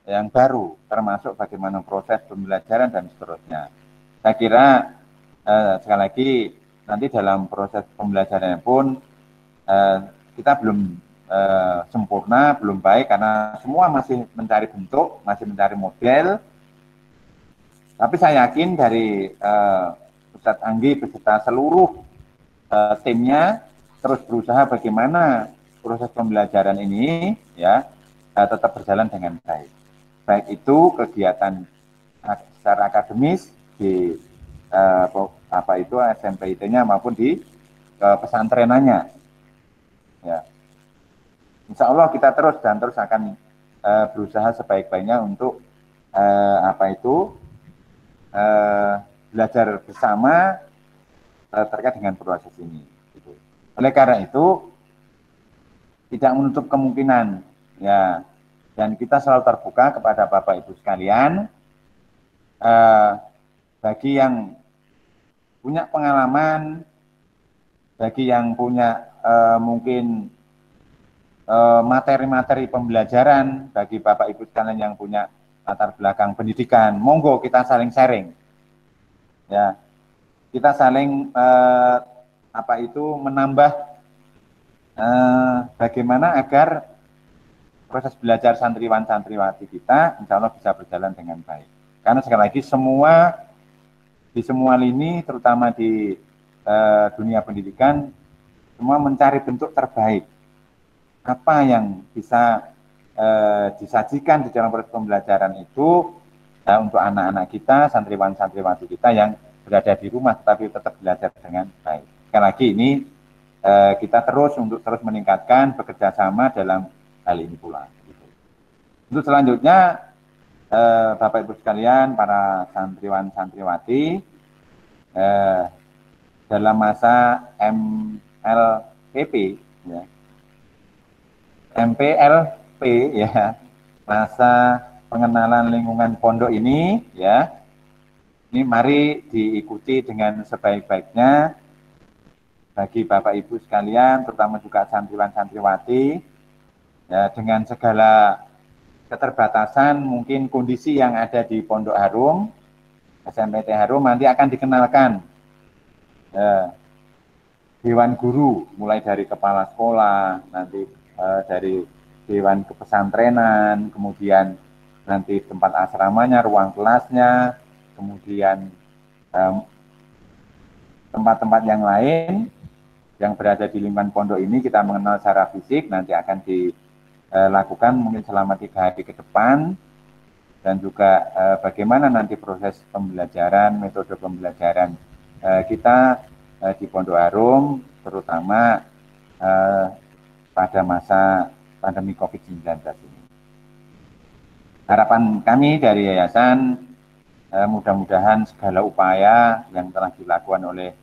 yang baru, termasuk bagaimana proses pembelajaran dan seterusnya. Saya kira sekali lagi nanti dalam proses pembelajaran pun kita belum sempurna, belum baik karena semua masih mencari bentuk, masih mencari model. Tapi saya yakin dari Ustadz Anggi beserta seluruh timnya terus berusaha bagaimana proses pembelajaran ini ya tetap berjalan dengan baik. Baik itu kegiatan secara akademis di apa itu SMPIT-nya maupun di pesantrenannya. Ya. Insya Allah kita terus akan berusaha sebaik-baiknya untuk belajar bersama terkait dengan proses ini. Gitu. Oleh karena itu tidak menutup kemungkinan ya, dan kita selalu terbuka kepada Bapak Ibu sekalian bagi yang punya pengalaman, bagi yang punya mungkin materi-materi pembelajaran, bagi Bapak Ibu sekalian yang punya latar belakang pendidikan, monggo kita saling sharing. Ya, kita saling menambah bagaimana agar proses belajar santriwan-santriwati kita insya Allah bisa berjalan dengan baik. Karena sekali lagi di semua lini, terutama di dunia pendidikan, semua mencari bentuk terbaik. Apa yang bisa disajikan di dalam proses pembelajaran itu ya, untuk anak-anak kita, santriwan-santriwati kita yang berada di rumah tetapi tetap belajar dengan baik. Sekali lagi ini kita terus meningkatkan, bekerja sama dalam hal ini pula. Gitu. Untuk selanjutnya, Bapak Ibu sekalian, para santriwan-santriwati, dalam masa MLPP, ya, MPLP, ya, masa pengenalan lingkungan pondok ini, ya, ini mari diikuti dengan sebaik-baiknya bagi Bapak Ibu sekalian, terutama juga santriwan-santriwati, ya, dengan segala keterbatasan mungkin kondisi yang ada di Pondok Harum, SMPT Harum, nanti akan dikenalkan Dewan Guru, mulai dari kepala sekolah, nanti dari Dewan Kepesantrenan, kemudian nanti tempat asramanya, ruang kelasnya, kemudian tempat-tempat yang lain yang berada di lingkungan pondok ini kita mengenal secara fisik, nanti akan dilakukan mungkin selama 3 hari ke depan, dan juga bagaimana nanti proses pembelajaran, metode pembelajaran kita di Pondok Harum, terutama pada masa pandemi COVID-19 ini. Harapan kami dari yayasan, mudah-mudahan segala upaya yang telah dilakukan oleh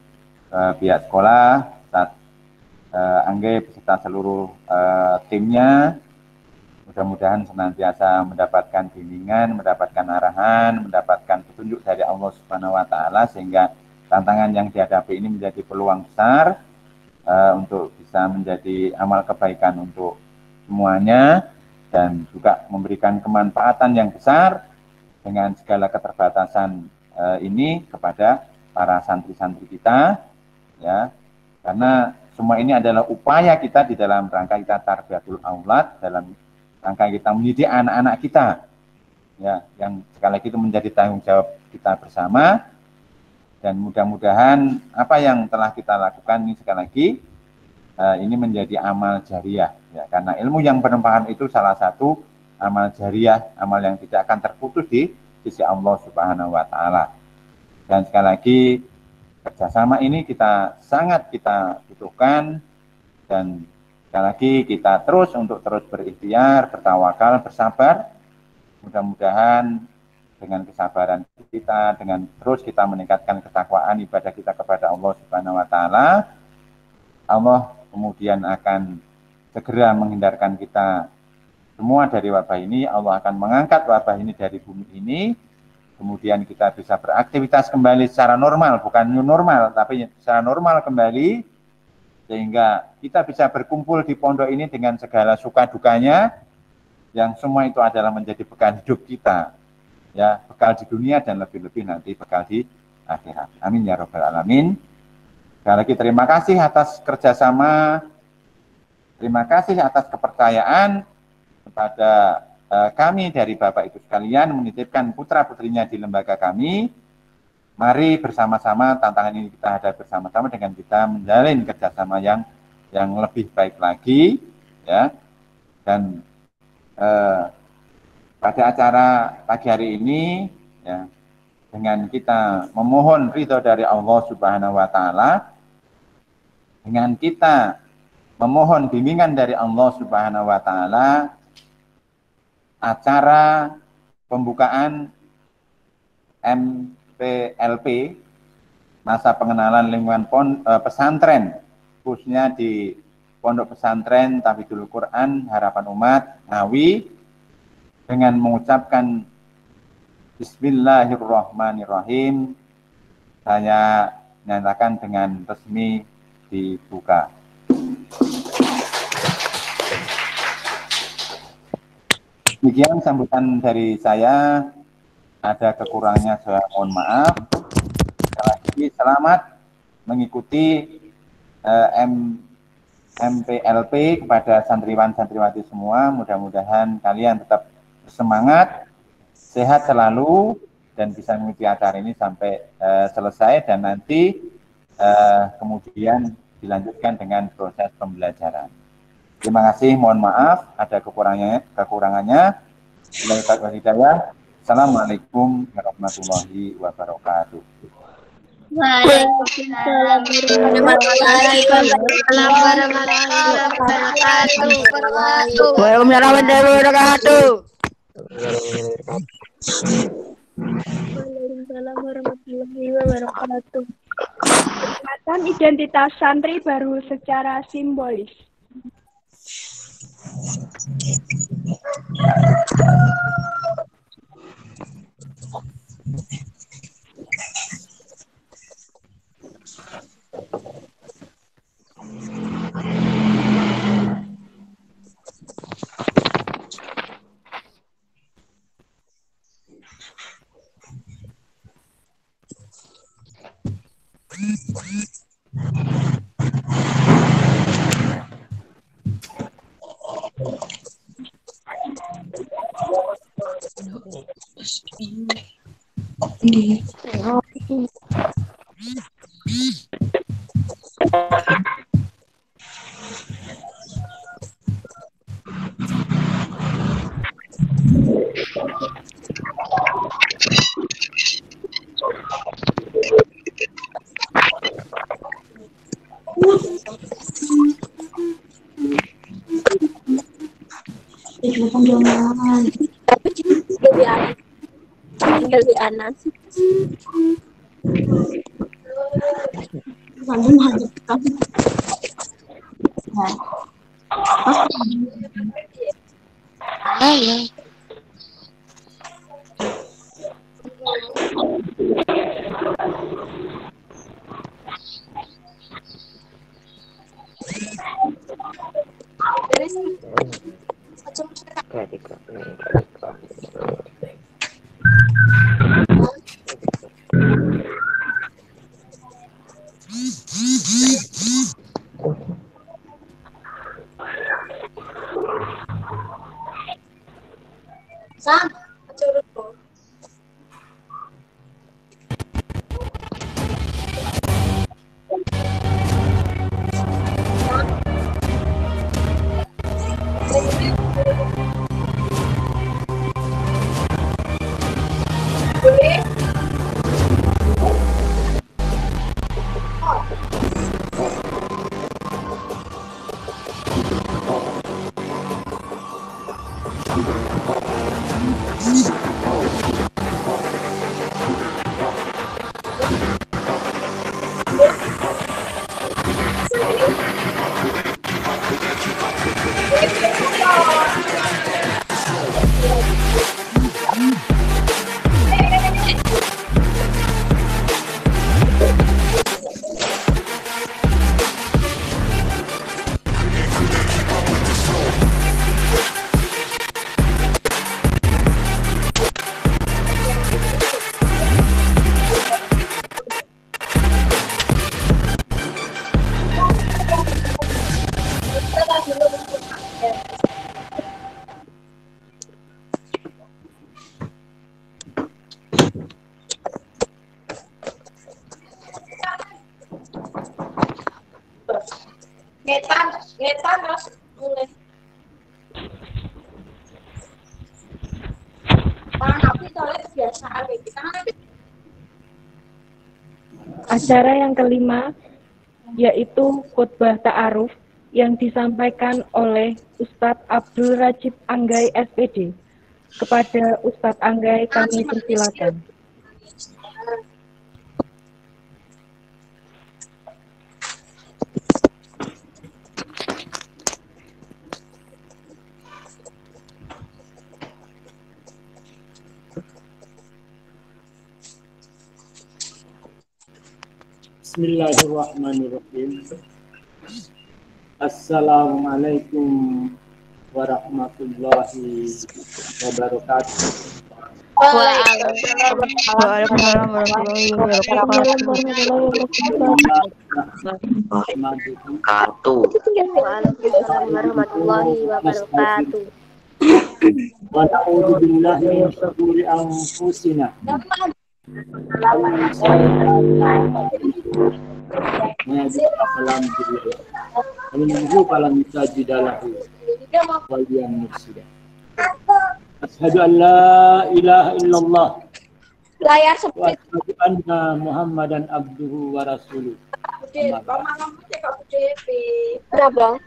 pihak sekolah, Angge beserta seluruh timnya, mudah-mudahan senantiasa mendapatkan bimbingan, mendapatkan arahan, mendapatkan petunjuk dari Allah Subhanahu wa Ta'ala, sehingga tantangan yang dihadapi ini menjadi peluang besar untuk bisa menjadi amal kebaikan untuk semuanya, dan juga memberikan kemanfaatan yang besar dengan segala keterbatasan ini kepada para santri-santri kita, ya, karena semua ini adalah upaya kita di dalam rangka kita tarbiyatul aulad, dalam rangka kita mendidik anak-anak kita, ya, yang sekali lagi itu menjadi tanggung jawab kita bersama. Dan mudah-mudahan apa yang telah kita lakukan ini sekali lagi ini menjadi amal jariah, ya, karena ilmu yang bermanfaat itu salah satu amal jariah, amal yang tidak akan terputus di sisi Allah Subhanahu wa Ta'ala. Dan sekali lagi kerjasama ini sangat kita butuhkan, dan sekali lagi kita terus berikhtiar, bertawakal, bersabar. Mudah-mudahan dengan kesabaran kita, dengan terus kita meningkatkan ketakwaan ibadah kita kepada Allah Subhanahu wa Ta'ala, Allah kemudian akan segera menghindarkan kita semua dari wabah ini. Allah akan mengangkat wabah ini dari bumi ini, kemudian kita bisa beraktivitas kembali secara normal, bukan new normal, tapi secara normal kembali, sehingga kita bisa berkumpul di pondok ini dengan segala suka dukanya, yang semua itu adalah menjadi bekal hidup kita, ya, bekal di dunia dan lebih-lebih nanti bekal di akhirat. Amin ya rabbal alamin. Sekali lagi terima kasih atas kerjasama, terima kasih atas kepercayaan kepada kami dari Bapak Ibu sekalian menitipkan putra-putrinya di lembaga kami. Mari bersama-sama tantangan ini kita hadapi bersama-sama dengan kita menjalin kerjasama yang lebih baik lagi, ya. Dan pada acara pagi hari ini, ya, dengan kita memohon ridho dari Allah Subhanahu wa Ta'ala, dengan kita memohon bimbingan dari Allah Subhanahu wa Ta'ala, acara pembukaan MPLP, masa pengenalan lingkungan pesantren, khususnya di Pondok Pesantren Tahfidzul Quran Harapan Umat Ngawi, dengan mengucapkan Bismillahirrahmanirrahim, saya nyatakan dengan resmi dibuka. Demikian sambutan dari saya. Ada kekurangannya saya mohon maaf. Sekali lagi selamat mengikuti MPLP kepada santriwan-santriwati semua. Mudah-mudahan kalian tetap bersemangat, sehat selalu, dan bisa mengikuti acara ini sampai selesai, dan nanti kemudian dilanjutkan dengan proses pembelajaran. Terima kasih, mohon maaf ada kekurangannya. Assalamualaikum warahmatullahi wabarakatuh. Waalaikumsalam warahmatullahi wabarakatuh. Waalaikumsalam warahmatullahi wabarakatuh. Penguatan identitas santri baru secara simbolis. Tinggal di anas. Ayo. Sam, curut po. Ngetan terus mulai. Acara yang kelima yaitu khutbah ta'aruf yang disampaikan oleh Ustadz Abdul Rajib Anggai SPD. Kepada Ustadz Anggai kami persilakan. Bismillahirrahmanirrahim. Assalamualaikum warahmatullahi wabarakatuh. Waalaikumsalam warahmatullahi wabarakatuh. Waalaikumsalam warahmatullahi wabarakatuh. Wa na'udzu billahi min syururi anfusina. Asyhadu an la ilaha illallah Layar wa sempit. asyhadu anna Muhammadan abduhu wa rasuluh. Berapa?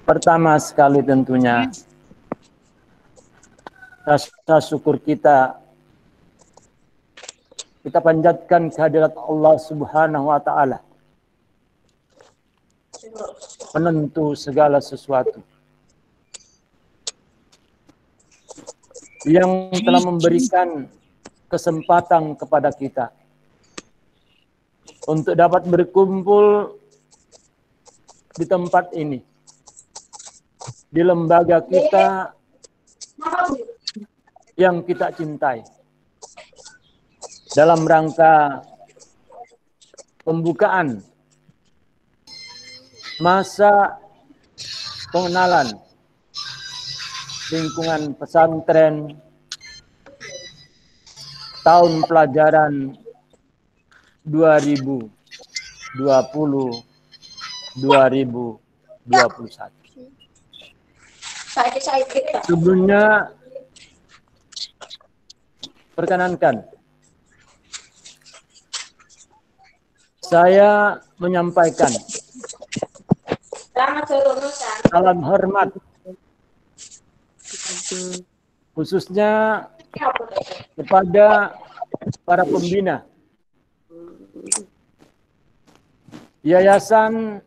Pertama sekali tentunya rasa syukur kita panjatkan kehadirat Allah Subhanahu wa taala, penentu segala sesuatu, yang telah memberikan kesempatan kepada kita untuk dapat berkumpul di tempat ini, di lembaga kita yang kita cintai, dalam rangka pembukaan masa pengenalan lingkungan pesantren tahun pelajaran 2020-2021. Sebelumnya perkenankan saya menyampaikan salam hormat khususnya kepada para pembina Yayasan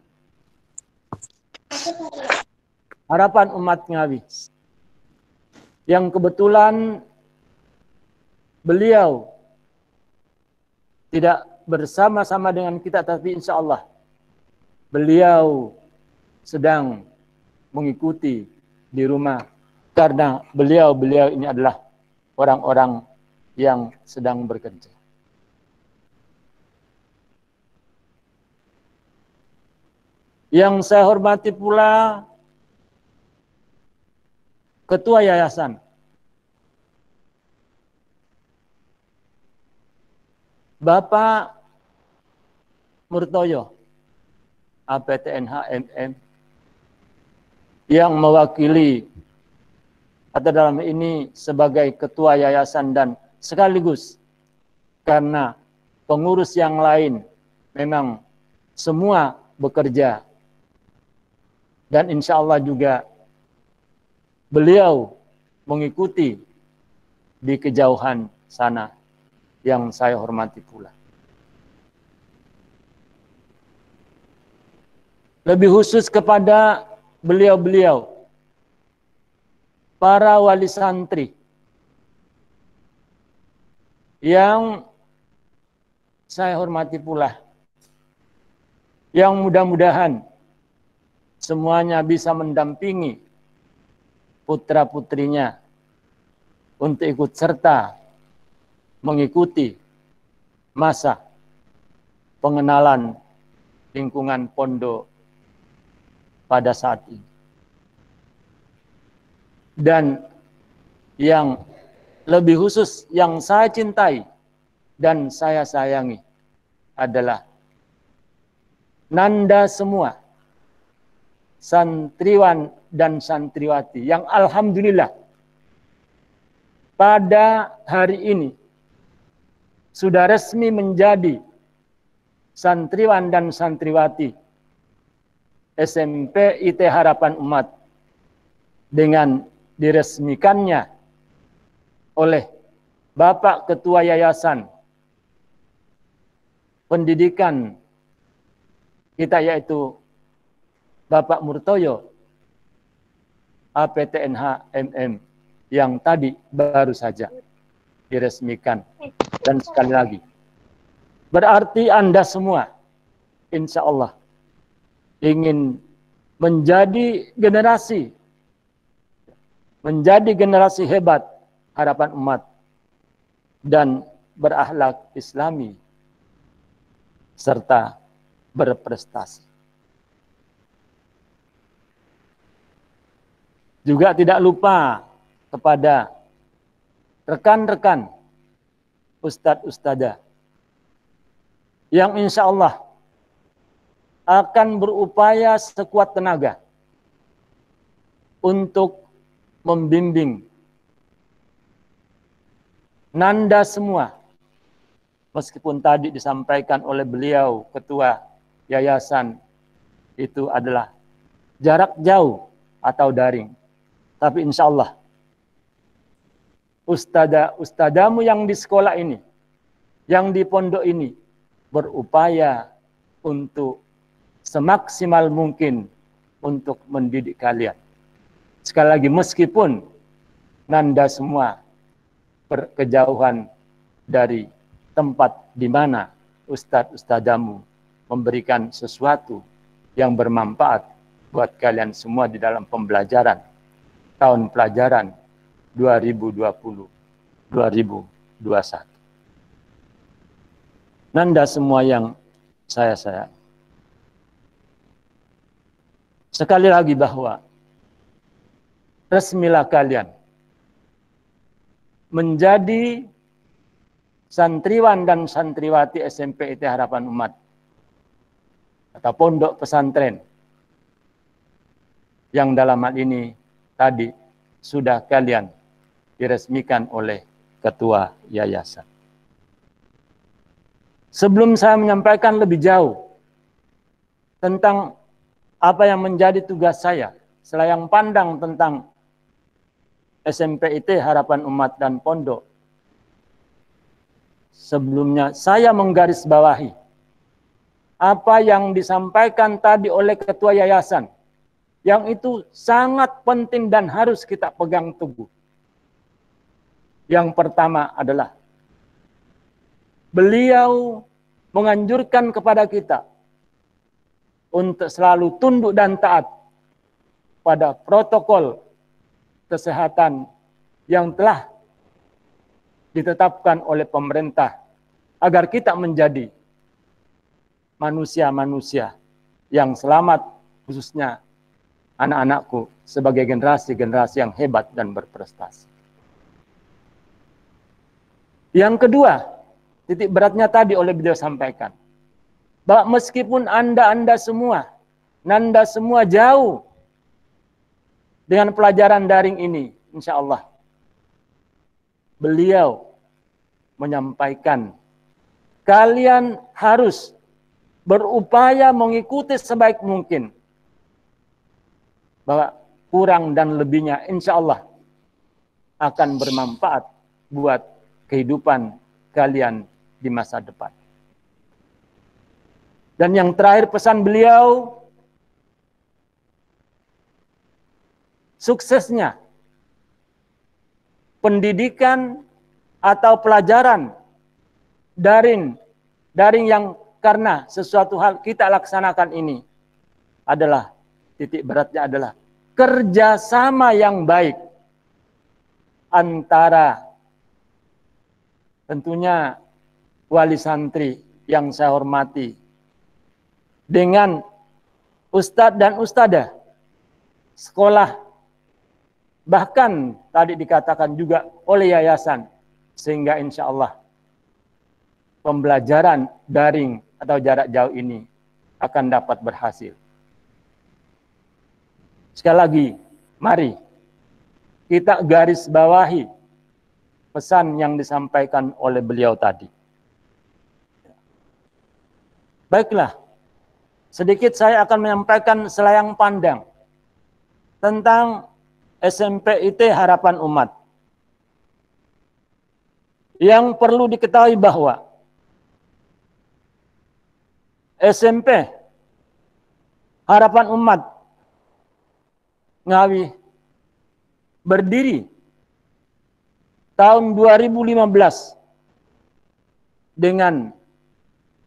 Harapan Umat Ngawi yang kebetulan beliau tidak bersama-sama dengan kita, tapi insya Allah beliau sedang mengikuti di rumah karena beliau ini adalah orang-orang yang sedang bekerja. Yang saya hormati pula Ketua Yayasan Bapak Murtoyo APTNH MM yang mewakili atau dalam ini sebagai Ketua Yayasan dan sekaligus karena pengurus yang lain memang semua bekerja dan insya Allah juga beliau mengikuti di kejauhan sana yang saya hormati pula. Lebih khusus kepada beliau-beliau, para wali santri yang saya hormati pula, yang mudah-mudahan semuanya bisa mendampingi putra-putrinya untuk ikut serta mengikuti masa pengenalan lingkungan pondok pada saat ini. Dan yang lebih khusus yang saya cintai dan saya sayangi adalah Nanda semua santriwan dan santriwati yang alhamdulillah pada hari ini sudah resmi menjadi santriwan dan santriwati SMP IT Harapan Umat dengan diresmikannya oleh Bapak Ketua Yayasan Pendidikan kita yaitu Bapak Murtoyo APTNH MM yang tadi baru saja diresmikan. Dan sekali lagi, berarti Anda semua insya Allah ingin menjadi generasi hebat harapan umat dan berakhlak Islami serta berprestasi. Juga tidak lupa kepada rekan-rekan ustadz-ustadzah yang insya Allah akan berupaya sekuat tenaga untuk membimbing Nanda semua. Meskipun tadi disampaikan oleh beliau Ketua Yayasan itu adalah jarak jauh atau daring. Tapi insya Allah ustadzamu yang di sekolah ini, yang di pondok ini berupaya untuk semaksimal mungkin untuk mendidik kalian. Sekali lagi, meskipun Nanda semua berkejauhan dari tempat di mana ustadz-ustadzamu memberikan sesuatu yang bermanfaat buat kalian semua di dalam pembelajaran tahun pelajaran 2020-2021. Nanda semua yang saya sayang. Sekali lagi bahwa resmilah kalian menjadi santriwan dan santriwati SMP IT Harapan Umat atau pondok pesantren yang dalam hal ini tadi sudah kalian diresmikan oleh ketua yayasan. Sebelum saya menyampaikan lebih jauh tentang apa yang menjadi tugas saya, selayang pandang tentang SMP IT Harapan Umat dan Pondok, sebelumnya saya menggarisbawahi apa yang disampaikan tadi oleh ketua yayasan, yang itu sangat penting dan harus kita pegang teguh. Yang pertama adalah beliau menganjurkan kepada kita untuk selalu tunduk dan taat pada protokol kesehatan yang telah ditetapkan oleh pemerintah agar kita menjadi manusia-manusia yang selamat, khususnya anak-anakku sebagai generasi-generasi yang hebat dan berprestasi. Yang kedua, titik beratnya tadi oleh beliau sampaikan, bahwa meskipun Anda semua, Nanda semua jauh dengan pelajaran daring ini, insya Allah, beliau menyampaikan, kalian harus berupaya mengikuti sebaik mungkin, bahwa kurang dan lebihnya insya Allah akan bermanfaat buat kehidupan kalian di masa depan. Dan yang terakhir pesan beliau, suksesnya pendidikan atau pelajaran daring yang karena sesuatu hal kita laksanakan ini adalah titik beratnya adalah kerjasama yang baik antara tentunya wali santri yang saya hormati dengan ustadz dan ustadzah sekolah, bahkan tadi dikatakan juga oleh yayasan, sehingga insya Allah pembelajaran daring atau jarak jauh ini akan dapat berhasil. Sekali lagi, mari kita garis bawahi pesan yang disampaikan oleh beliau tadi. Baiklah, sedikit saya akan menyampaikan selayang pandang tentang SMP IT Harapan Umat. Yang perlu diketahui bahwa SMP Harapan Umat Ngawi berdiri tahun 2015 dengan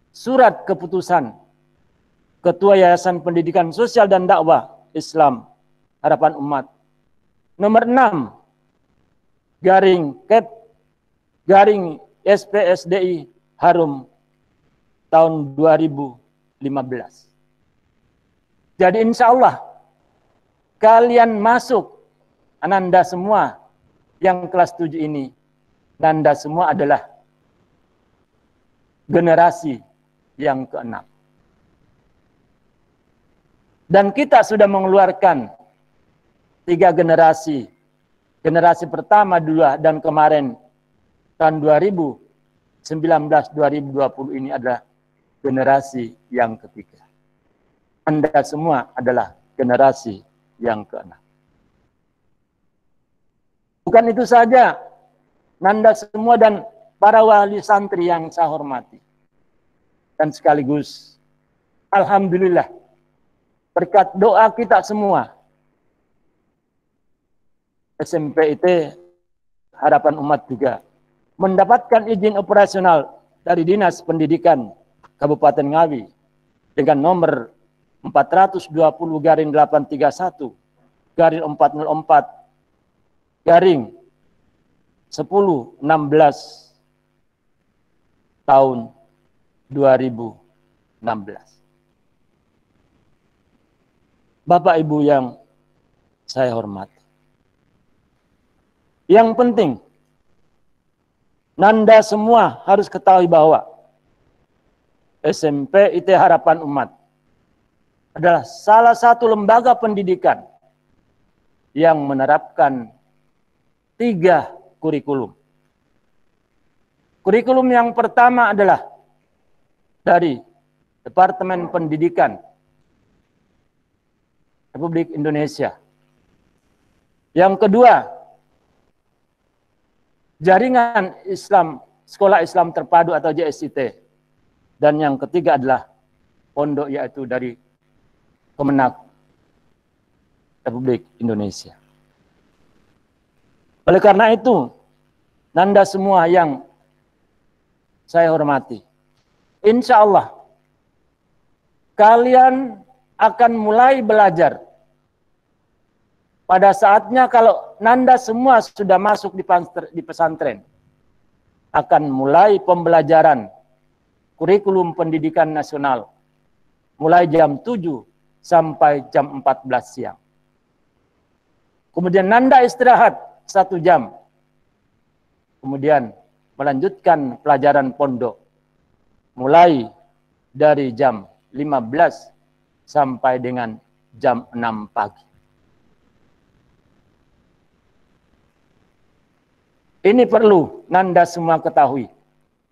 surat keputusan Ketua Yayasan Pendidikan Sosial dan Dakwah Islam Harapan Umat nomor 6 garing SPSDI Harum tahun 2015. Jadi insya Allah kalian masuk, Ananda semua yang kelas 7 ini, Nanda semua adalah generasi yang ke-6. Dan kita sudah mengeluarkan 3 generasi. Generasi pertama, 2, dan kemarin tahun 2019-2020 ini adalah generasi yang ketiga. Anda semua adalah generasi yang ke-6. Bukan itu saja, Nanda semua dan para wali santri yang saya hormati. Dan sekaligus, alhamdulillah, berkat doa kita semua, SMP IT Harapan Umat juga mendapatkan izin operasional dari Dinas Pendidikan Kabupaten Ngawi dengan nomor 420/831/4/1016 tahun 2016. Bapak Ibu yang saya hormati, yang penting Nanda semua harus ketahui bahwa SMP IT Harapan Umat adalah salah satu lembaga pendidikan yang menerapkan 3 kurikulum. Kurikulum yang pertama adalah dari Departemen Pendidikan Republik Indonesia. Yang kedua, Jaringan Islam Sekolah Islam Terpadu atau JSIT. Dan yang ketiga adalah pondok, yaitu dari Kemenak Republik Indonesia. Oleh karena itu, Nanda semua yang saya hormati, insya Allah kalian akan mulai belajar. Pada saatnya kalau Nanda semua sudah masuk di pesantren, akan mulai pembelajaran kurikulum pendidikan nasional mulai jam 7 sampai jam 14 siang. Kemudian Nanda istirahat 1 jam. Kemudian melanjutkan pelajaran pondok mulai dari jam 15 sampai dengan jam 6 pagi. Ini perlu Nanda semua ketahui,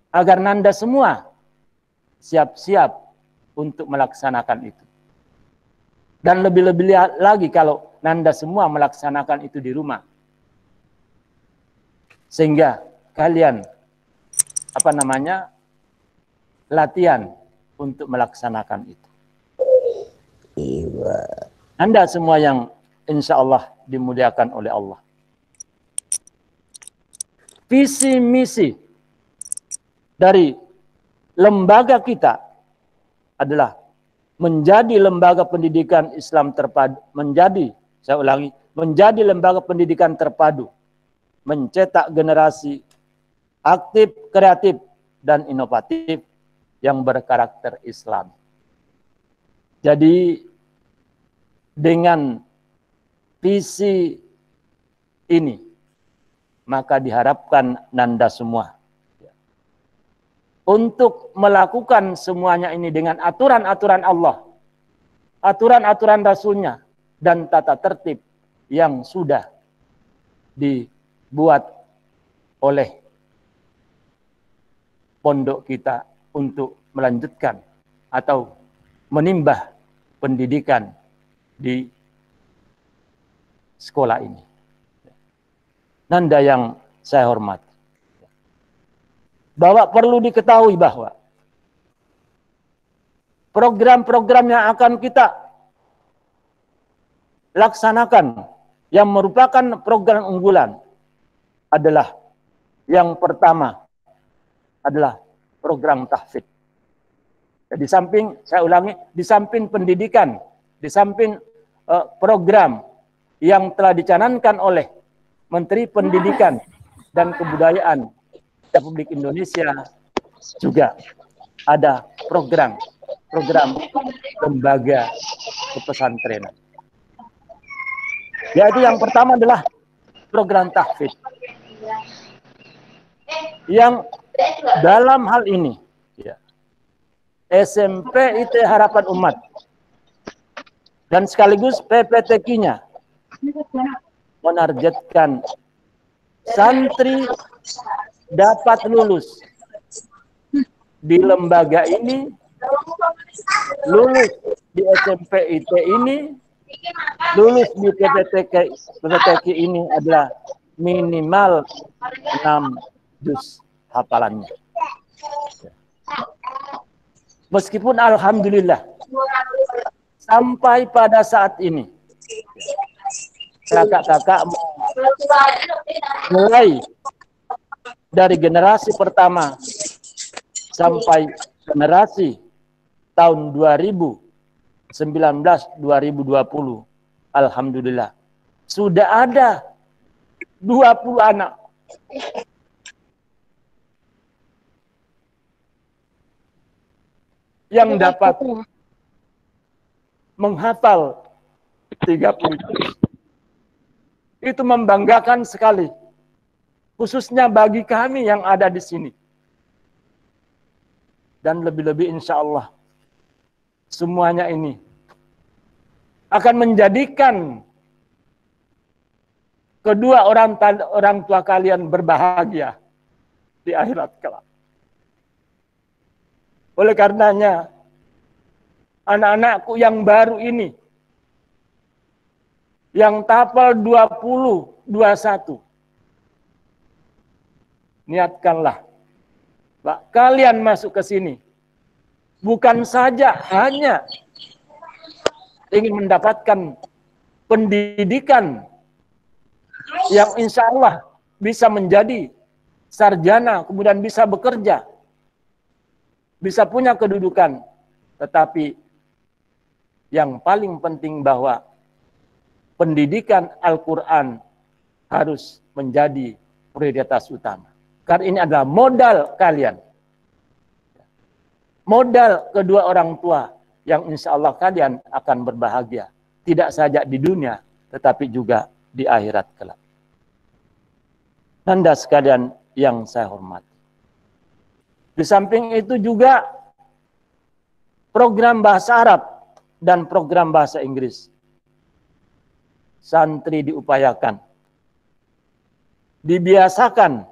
agar Nanda semua siap-siap untuk melaksanakan itu. Dan lebih-lebih lagi kalau Nanda semua melaksanakan itu di rumah. Sehingga kalian latihan untuk melaksanakan itu. Anda semua yang insya Allah dimuliakan oleh Allah. Visi misi dari lembaga kita adalah menjadi lembaga pendidikan Islam terpadu, menjadi lembaga pendidikan terpadu, mencetak generasi aktif, kreatif, dan inovatif yang berkarakter Islam. Jadi dengan visi ini, maka diharapkan Nanda semua untuk melakukan semuanya ini dengan aturan-aturan Allah, aturan-aturan Rasulnya, dan tata tertib yang sudah dibuat oleh pondok kita untuk melanjutkan atau menimba pendidikan di sekolah ini. Nanda yang saya hormati, bahwa perlu diketahui bahwa program-program yang akan kita laksanakan yang merupakan program unggulan adalah yang pertama adalah program tahfidz. Di samping, saya ulangi, di samping pendidikan, di samping program yang telah dicanangkan oleh Menteri Pendidikan dan Kebudayaan Republik Indonesia, juga ada program lembaga kepesantrenan. Yaitu yang pertama adalah program tahfidz. Yang dalam hal ini SMP IT Harapan Umat dan sekaligus PPTQ-nya menargetkan santri dapat lulus di lembaga ini, lulus di SMP IT ini, lulus di PPTQ ini adalah minimal 6 juz hafalannya. Meskipun alhamdulillah sampai pada saat ini kakak-kakak mulai dari generasi pertama sampai generasi tahun 2019-2020, alhamdulillah sudah ada 20 anak yang dapat menghafal 30 juz. Itu membanggakan sekali, khususnya bagi kami yang ada di sini. Dan lebih-lebih insya Allah semuanya ini akan menjadikan kedua orang tua kalian berbahagia di akhirat kelak. Oleh karenanya, anak-anakku yang baru ini, yang tapal 20, 21, niatkanlah, Pak, kalian masuk ke sini bukan saja hanya ingin mendapatkan pendidikan yang insya Allah bisa menjadi sarjana, kemudian bisa bekerja, bisa punya kedudukan, tetapi yang paling penting bahwa pendidikan Al-Quran harus menjadi prioritas utama. Karena ini adalah modal kalian. Modal kedua orang tua yang insya Allah kalian akan berbahagia. Tidak saja di dunia, tetapi juga di akhirat kelak. Anda sekalian yang saya hormati. Di samping itu juga program bahasa Arab dan program bahasa Inggris. Santri diupayakan, dibiasakan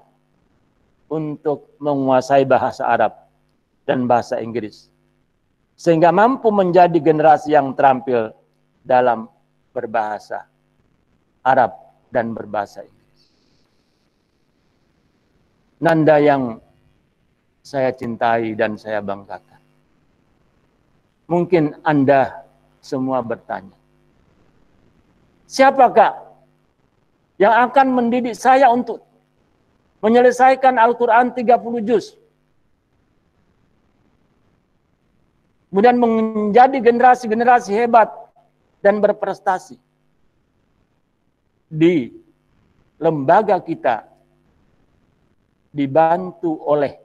untuk menguasai bahasa Arab dan bahasa Inggris, sehingga mampu menjadi generasi yang terampil dalam berbahasa Arab dan berbahasa Inggris. Nanda yang saya cintai dan saya banggakan. Mungkin Anda semua bertanya, siapakah yang akan mendidik saya untuk menyelesaikan Al-Quran 30 juz? Kemudian menjadi generasi-generasi hebat dan berprestasi. Di lembaga kita dibantu oleh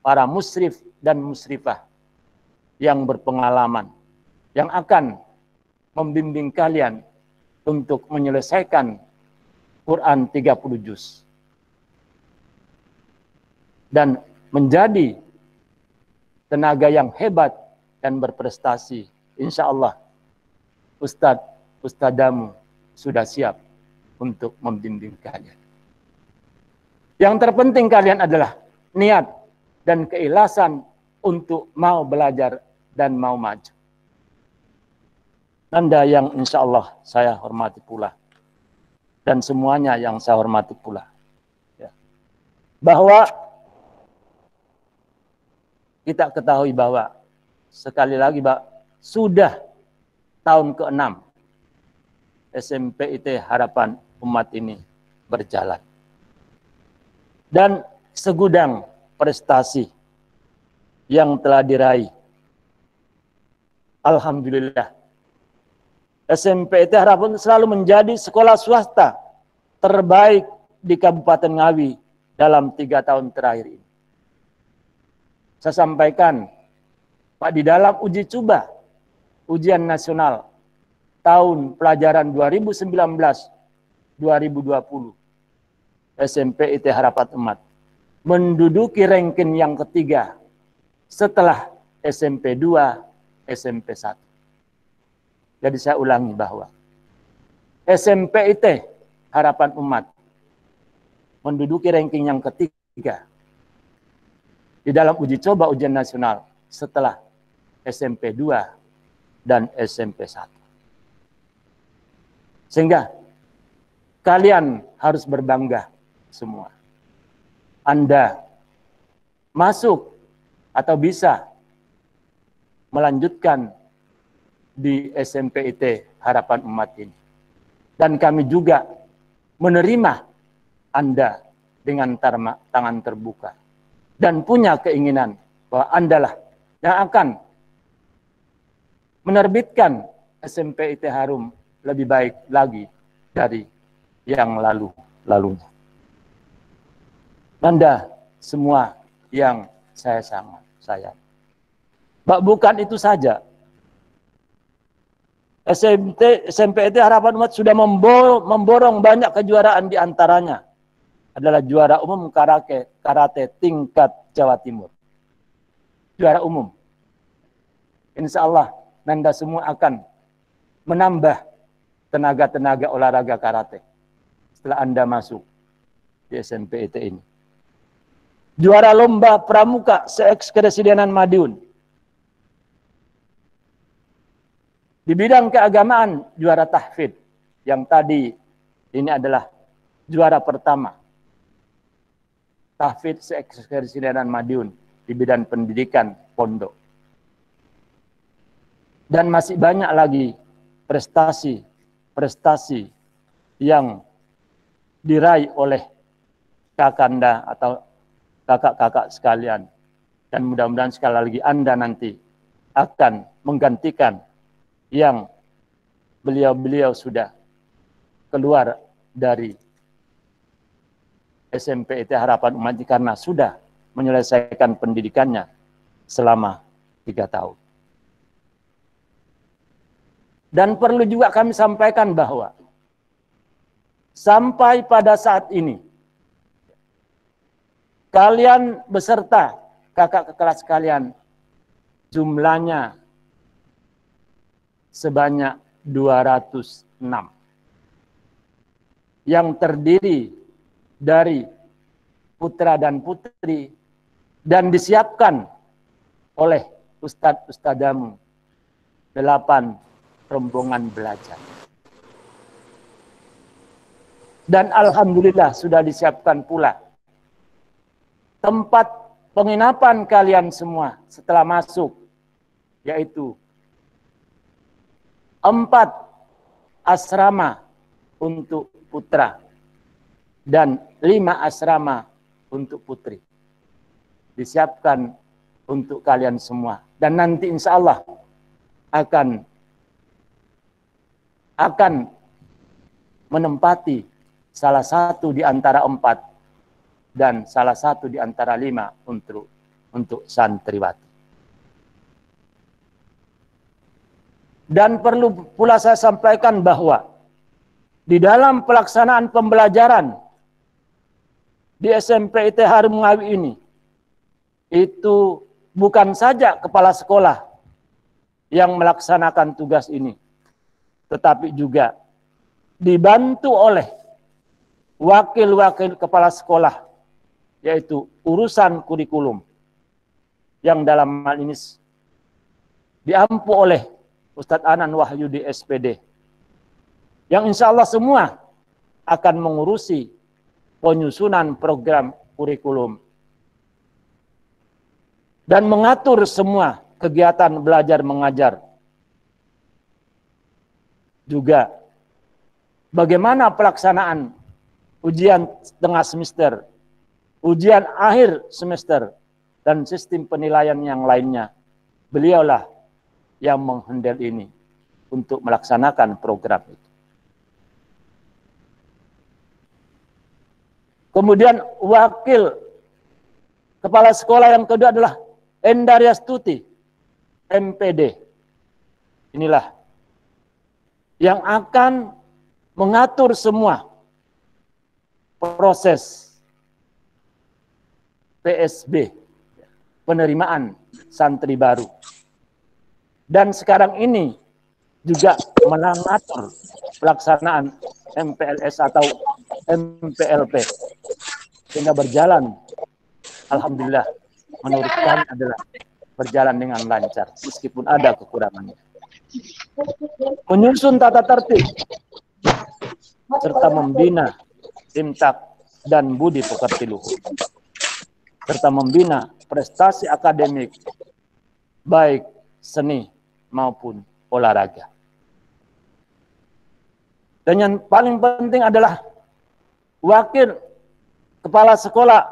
para musyrif dan musyrifah yang berpengalaman, yang akan membimbing kalian untuk menyelesaikan Quran 30 juz. Dan menjadi tenaga yang hebat dan berprestasi. Insya Allah, ustadz-ustadamu sudah siap untuk membimbing kalian. Yang terpenting kalian adalah niat dan keikhlasan untuk mau belajar dan mau maju. Anda yang insya Allah saya hormati pula, dan semuanya yang saya hormati pula, ya, bahwa kita ketahui bahwa sekali lagi Pak, sudah tahun ke-6 SMP IT Harapan Umat ini berjalan, dan segudang prestasi yang telah diraih. Alhamdulillah, SMP IT Harapan selalu menjadi sekolah swasta terbaik di Kabupaten Ngawi dalam 3 tahun terakhir ini. Saya sampaikan, Pak, di dalam uji coba, ujian nasional tahun pelajaran 2019-2020, SMP IT Harapan Umat menduduki ranking yang ketiga setelah SMP 2, SMP 1. Jadi saya ulangi bahwa SMP IT Harapan Umat menduduki ranking yang ketiga di dalam uji coba ujian nasional setelah SMP 2 dan SMP 1. Sehingga kalian harus berbangga semua. Anda masuk atau bisa melanjutkan di SMP IT Harapan Umat ini. Dan kami juga menerima Anda dengan tangan terbuka. dan punya keinginan bahwa Anda lah yang akan menerbitkan SMP IT Harum lebih baik lagi dari yang lalunya. Anda semua yang saya sangat sayang. Bukan itu saja. SMP IT Harapan Umat sudah memborong banyak kejuaraan, di antaranya adalah juara umum karate tingkat Jawa Timur. Juara umum. Insya Allah Nanda semua akan menambah tenaga-tenaga olahraga karate setelah Anda masuk di SMP IT ini. Juara lomba pramuka se-Kepresidenan Madiun. Di bidang keagamaan, juara tahfidz, yang tadi ini adalah juara pertama. Tahfidz se-Kepresidenan Madiun di bidang pendidikan pondok. Dan masih banyak lagi prestasi yang diraih oleh kakanda atau kakak-kakak sekalian. Dan mudah-mudahan sekali lagi Anda nanti akan menggantikan yang beliau-beliau sudah keluar dari SMP IT Harapan Umat karena sudah menyelesaikan pendidikannya selama 3 tahun. Dan perlu juga kami sampaikan bahwa sampai pada saat ini kalian beserta kakak kelas kalian jumlahnya sebanyak 206 yang terdiri dari putra dan putri dan disiapkan oleh ustadz-ustadzamu 8 rombongan belajar. Dan alhamdulillah sudah disiapkan pula tempat penginapan kalian semua setelah masuk, yaitu 4 asrama untuk putra dan 5 asrama untuk putri. Disiapkan untuk kalian semua. Dan nanti insya Allah akan menempati salah satu di antara 4 dan salah satu di antara 5 untuk santriwati. Dan perlu pula saya sampaikan bahwa di dalam pelaksanaan pembelajaran di SMP IT Harum Ngawi ini, itu bukan saja kepala sekolah yang melaksanakan tugas ini, tetapi juga dibantu oleh wakil-wakil kepala sekolah, yaitu urusan kurikulum, yang dalam hal ini diampu oleh Ustadz Anan Wahyudi SPD, yang insya Allah semua akan mengurusi penyusunan program kurikulum dan mengatur semua kegiatan belajar mengajar. Juga bagaimana pelaksanaan ujian tengah semester, ujian akhir semester, dan sistem penilaian yang lainnya. Beliaulah yang menghandle ini untuk melaksanakan program itu. Kemudian wakil kepala sekolah yang kedua adalah Endariastuti, MPD. Inilah yang akan mengatur semua proses PSB, penerimaan santri baru. Dan sekarang ini juga mengatur pelaksanaan MPLS atau MPLP, sehingga berjalan, alhamdulillah, menurut kami adalah berjalan dengan lancar, meskipun ada kekurangannya. Menyusun tata tertib, serta membina imtak dan budi pekerti luhur, serta membina prestasi akademik, baik seni maupun olahraga. Dan yang paling penting adalah wakil kepala sekolah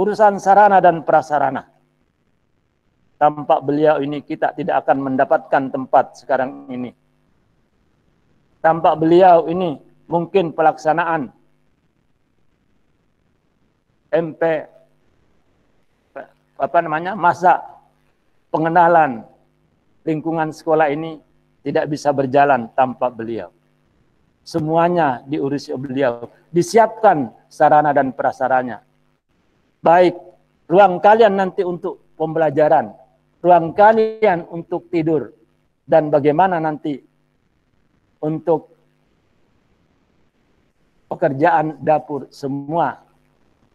urusan sarana dan prasarana. Tanpa beliau ini kita tidak akan mendapatkan tempat sekarang ini. Tanpa beliau ini mungkin pelaksanaan masa pengenalan lingkungan sekolah ini tidak bisa berjalan tanpa beliau. Semuanya diurusi beliau, disiapkan sarana dan prasaranya. Baik ruang kalian nanti untuk pembelajaran, ruang kalian untuk tidur, dan bagaimana nanti untuk pekerjaan dapur, semua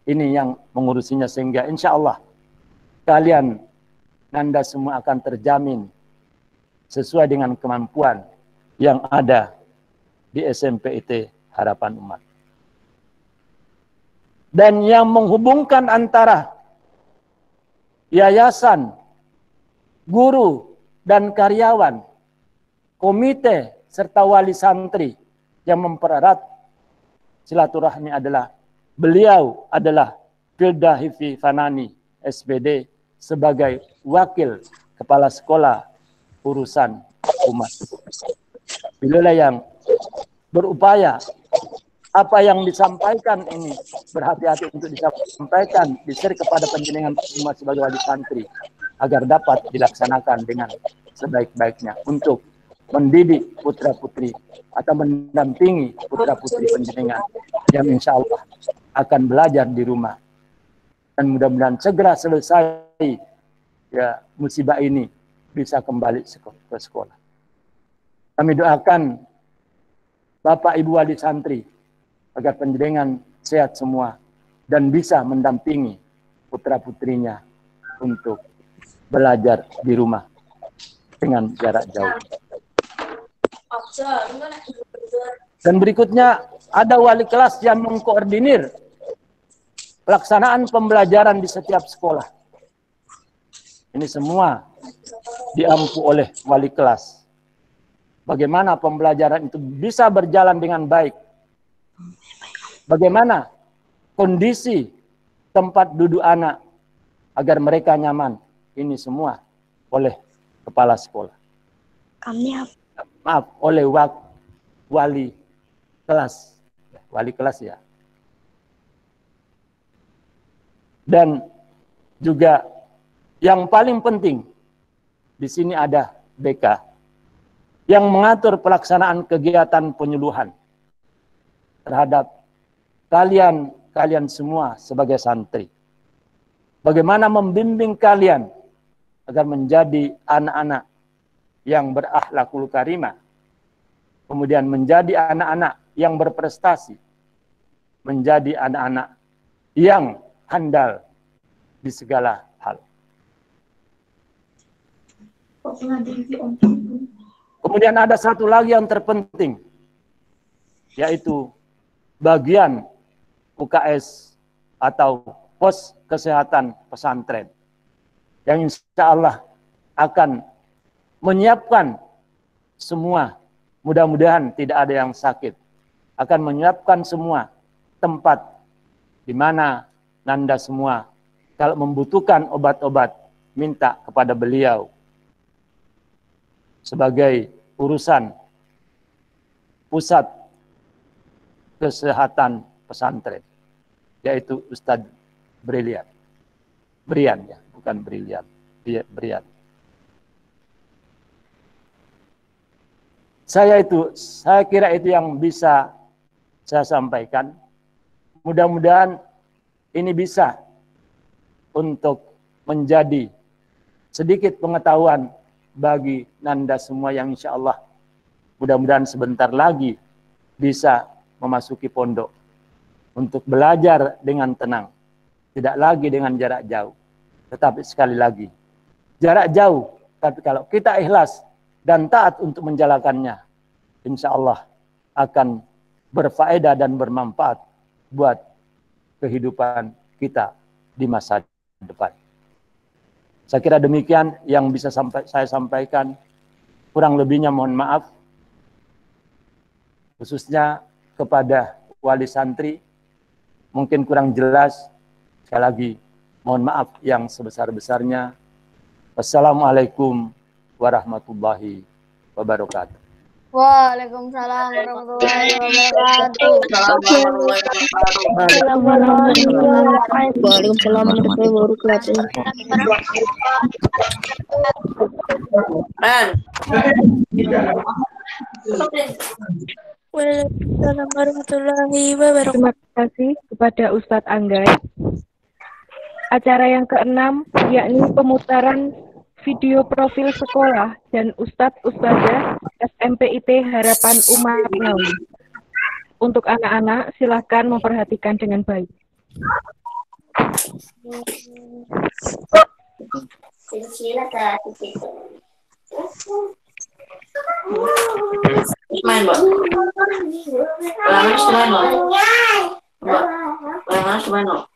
ini yang mengurusinya, sehingga insya Allah kalian Nanda semua akan terjamin sesuai dengan kemampuan yang ada di SMP IT Harapan Umat. Dan yang menghubungkan antara yayasan, guru, dan karyawan, komite, serta wali santri yang mempererat silaturahmi adalah beliau adalah Filda Hifi Fanani SPD sebagai wakil kepala sekolah urusan umat. Beliau yang berupaya apa yang disampaikan ini berhati-hati untuk disampaikan, di-share kepada panjenengan semua sebagai wali santri agar dapat dilaksanakan dengan sebaik-baiknya untuk mendidik putra-putri atau mendampingi putra-putri panjenengan yang insya Allah akan belajar di rumah, dan mudah-mudahan segera selesai ya musibah ini bisa kembali ke sekolah. Kami doakan Bapak Ibu wali santri agar panjenengan sehat semua dan bisa mendampingi putra-putrinya untuk belajar di rumah dengan jarak jauh. Dan berikutnya ada wali kelas yang mengkoordinir pelaksanaan pembelajaran di setiap sekolah. Ini semua diampu oleh wali kelas. Bagaimana pembelajaran itu bisa berjalan dengan baik. Bagaimana kondisi tempat duduk anak agar mereka nyaman. Ini semua oleh kepala sekolah. Maaf, oleh wali kelas. Wali kelas ya. Dan juga yang paling penting di sini ada BK yang mengatur pelaksanaan kegiatan penyuluhan terhadap kalian semua sebagai santri. Bagaimana membimbing kalian agar menjadi anak-anak yang berakhlakul karimah, kemudian menjadi anak-anak yang berprestasi, menjadi anak-anak yang handal di segala hal. Kemudian ada satu lagi yang terpenting, yaitu bagian UKS atau pos kesehatan pesantren yang insya Allah akan menyiapkan semua, mudah-mudahan tidak ada yang sakit, akan menyiapkan semua tempat di mana Nanda semua kalau membutuhkan obat-obat minta kepada beliau sebagai urusan pusat kesehatan pesantren, yaitu Ustadz Brian ya, bukan Brilian, Brian. Saya kira itu yang bisa saya sampaikan. Mudah-mudahan ini bisa untuk menjadi sedikit pengetahuan bagi Nanda semua yang insya Allah mudah-mudahan sebentar lagi bisa memasuki pondok untuk belajar dengan tenang, tidak lagi dengan jarak jauh. Tetapi sekali lagi, jarak jauh, tapi kalau kita ikhlas dan taat untuk menjalankannya, insya Allah akan berfaedah dan bermanfaat buat kehidupan kita di masa depan. Saya kira demikian yang bisa saya sampaikan. Kurang lebihnya mohon maaf, khususnya kepada wali santri, mungkin kurang jelas. Sekali lagi Mohon maaf yang sebesar-besarnya. Wassalamualaikum warahmatullahi wabarakatuh. Waalaikumsalam warahmatullahi wabarakatuh. Waalaikumsalam warahmatullahi wabarakatuh. Waalaikumsalam warahmatullahi wabarakatuh. Terima kasih kepada Ustadz Anggai. Acara yang keenam yakni pemutaran video profil sekolah dan Ustadz-Ustadzah SMPIT Harapan Umat Ngawi. Untuk anak-anak, silahkan memperhatikan dengan baik. Main, Mbak. Main, Mbak.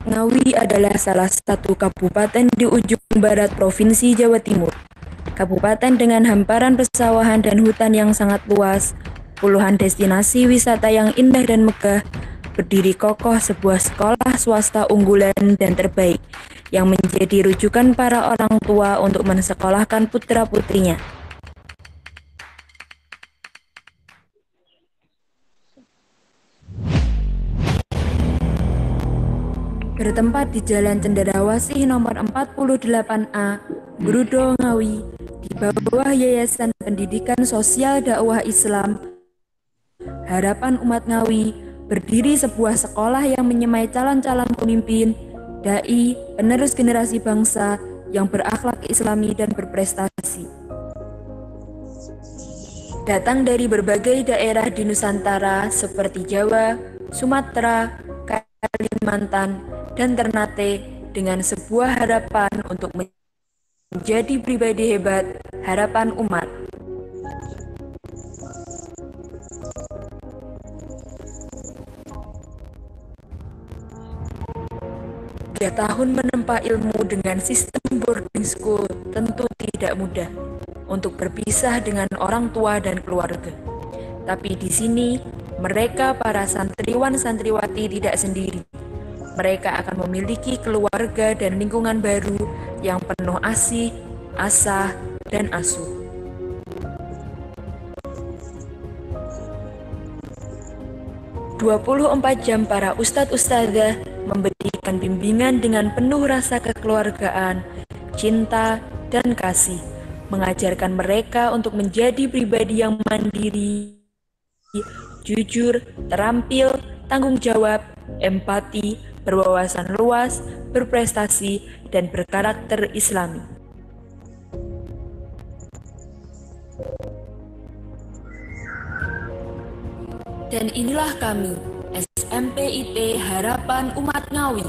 Ngawi adalah salah satu kabupaten di ujung barat Provinsi Jawa Timur. Kabupaten dengan hamparan persawahan dan hutan yang sangat luas, puluhan destinasi wisata yang indah dan megah, berdiri kokoh sebuah sekolah swasta unggulan dan terbaik yang menjadi rujukan para orang tua untuk mensekolahkan putra-putrinya. Bertempat di Jalan Cenderawasih nomor 48A, Grudo, Ngawi, di bawah Yayasan Pendidikan Sosial Dakwah Islam Harapan Umat Ngawi, berdiri sebuah sekolah yang menyemai calon-calon pemimpin, dai, penerus generasi bangsa yang berakhlak islami dan berprestasi. Datang dari berbagai daerah di Nusantara seperti Jawa, Sumatera, Kalimantan, dan Ternate dengan sebuah harapan untuk menjadi pribadi hebat, harapan umat. Tahun menempa ilmu dengan sistem boarding school tentu tidak mudah untuk berpisah dengan orang tua dan keluarga. Tapi di sini, mereka para santriwan-santriwati tidak sendiri. Mereka akan memiliki keluarga dan lingkungan baru yang penuh asih, asah, dan asuh. "24 jam para ustadz-ustadzah memberikan bimbingan dengan penuh rasa kekeluargaan, cinta, dan kasih, mengajarkan mereka untuk menjadi pribadi yang mandiri, jujur, terampil, tanggung jawab, empati, berwawasan luas, berprestasi, dan berkarakter Islami." Dan inilah kami, SMPIT Harapan Umat Ngawi,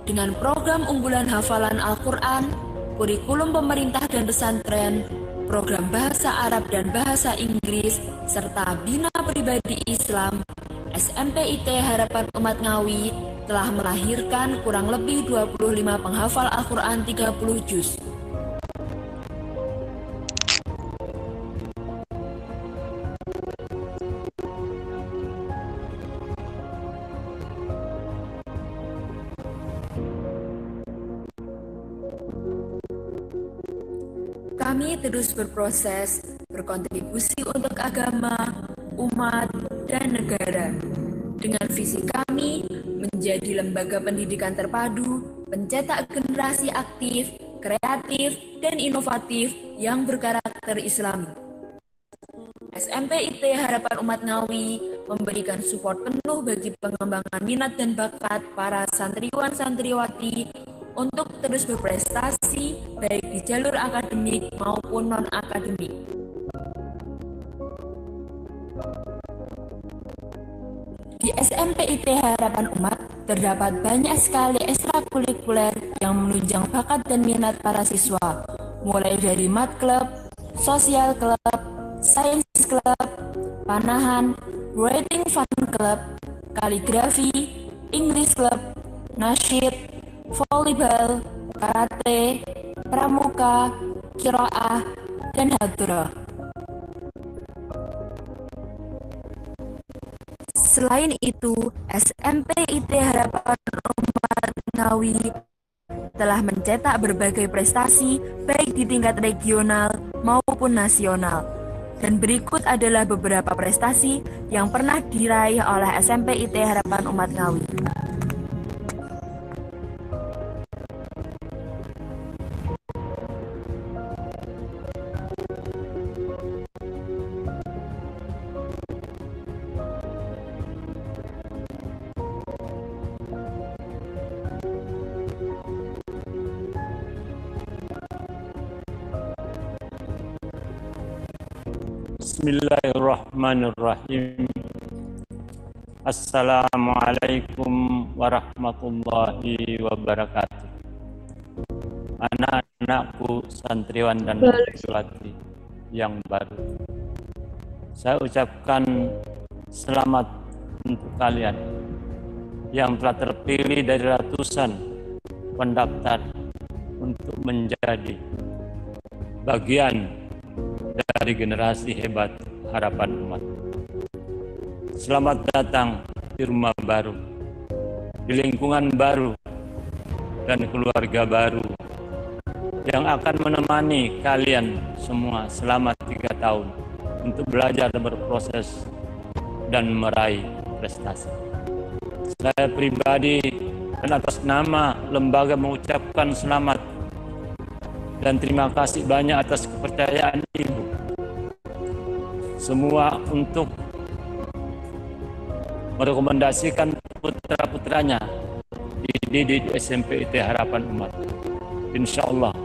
dengan program unggulan hafalan Al-Quran, kurikulum pemerintah dan pesantren, program bahasa Arab dan bahasa Inggris, serta bina pribadi Islam. SMPIT Harapan Umat Ngawi telah melahirkan kurang lebih 25 penghafal Al-Quran 30 juz. Kami terus berproses, berkontribusi untuk agama, umat, dan negara. Dengan visi kami menjadi lembaga pendidikan terpadu, pencetak generasi aktif, kreatif, dan inovatif yang berkarakter Islami. SMPIT Harapan Umat Ngawi memberikan support penuh bagi pengembangan minat dan bakat para santriwan-santriwati untuk terus berprestasi baik di jalur akademik maupun non-akademik. Di SMPIT Harapan Umat terdapat banyak sekali ekstrakurikuler yang menunjang bakat dan minat para siswa, mulai dari Math Club, Social Club, Science Club, Panahan, Writing Fun Club, Kaligrafi, English Club, Nasyid, volleyball, karate, pramuka, qiraah, dan hadroh. Selain itu, SMP IT Harapan Umat Ngawi telah mencetak berbagai prestasi baik di tingkat regional maupun nasional. Dan berikut adalah beberapa prestasi yang pernah diraih oleh SMP IT Harapan Umat Ngawi. Bismillahirrahmanirrahim. Assalamualaikum warahmatullahi wabarakatuh. Anak-anakku santriwan dan santriwati yang baru, saya ucapkan selamat untuk kalian yang telah terpilih dari ratusan pendaftar untuk menjadi bagian dari generasi hebat harapan umat. Selamat datang di rumah baru, di lingkungan baru, dan keluarga baru yang akan menemani kalian semua selama 3 tahun untuk belajar dan berproses dan meraih prestasi. Saya pribadi dan atas nama lembaga mengucapkan selamat dan terima kasih banyak atas kepercayaan Ibu semua untuk merekomendasikan putra-putranya dididik di SMP IT Harapan Umat. Insya Allah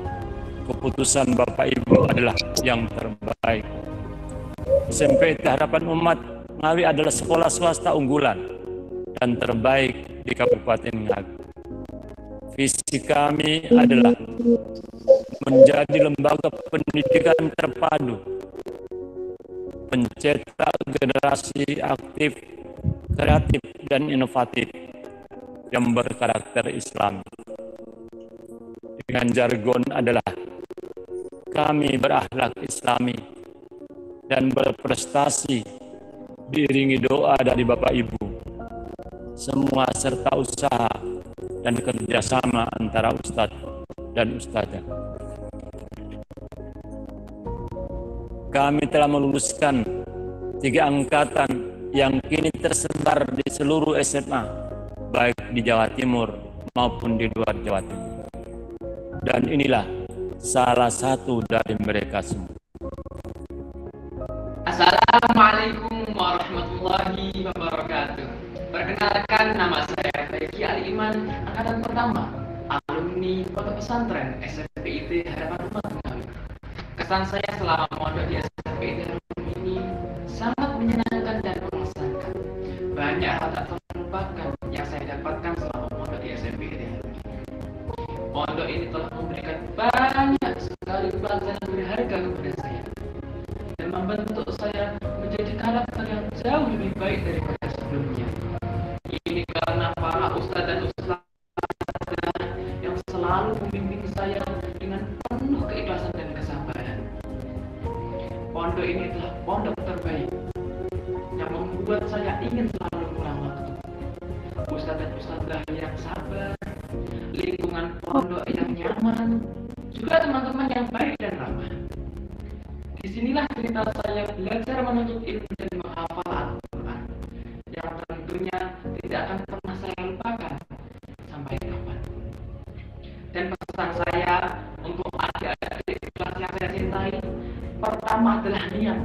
keputusan Bapak Ibu adalah yang terbaik. SMP IT Harapan Umat Ngawi adalah sekolah swasta unggulan dan terbaik di Kabupaten Ngawi. Visi kami adalah menjadi lembaga pendidikan terpadu, pencetak generasi aktif, kreatif, dan inovatif yang berkarakter Islam. Dengan jargon adalah kami berakhlak Islami dan berprestasi diiringi doa dari Bapak Ibu semua serta usaha dan kerjasama antara Ustadz dan Ustadzah. Kami telah meluluskan 3 angkatan yang kini tersebar di seluruh SMA, baik di Jawa Timur maupun di luar Jawa Timur. Dan inilah salah satu dari mereka semua. Assalamualaikum warahmatullahi wabarakatuh. Perkenalkan, nama saya Reki Ali Iman, angkatan pertama, alumni Pondok Pesantren SMP IT Harapan Umat Ngawi. Kesan saya selama mondok di SMP IT Harapan ini sangat menyenangkan dan mengesankan. Banyak hal tak terlupakan yang saya dapatkan selama mondok di SMP IT Harapan. Pondok ini telah memberikan banyak sekali pelajaran berharga kepada saya dan membentuk saya menjadi karakter yang jauh lebih baik daripada sebelumnya. Ini karena para ustadz dan ustadzah yang selalu membimbing saya dengan penuh keikhlasan dan kesabaran. Pondok ini adalah pondok terbaik yang membuat saya ingin selalu pulang waktu. Ustadz dan ustadzah yang sabar, lingkungan pondok yang nyaman, juga teman-teman yang baik dan ramah. Disinilah cerita saya belajar menuntut ilmu dan menghafal Al-Quran yang tentunya tidak akan pernah saya lupakan sampai kapan. Dan pesan saya untuk adik-adik kelas yang saya cintai, pertama adalah niat.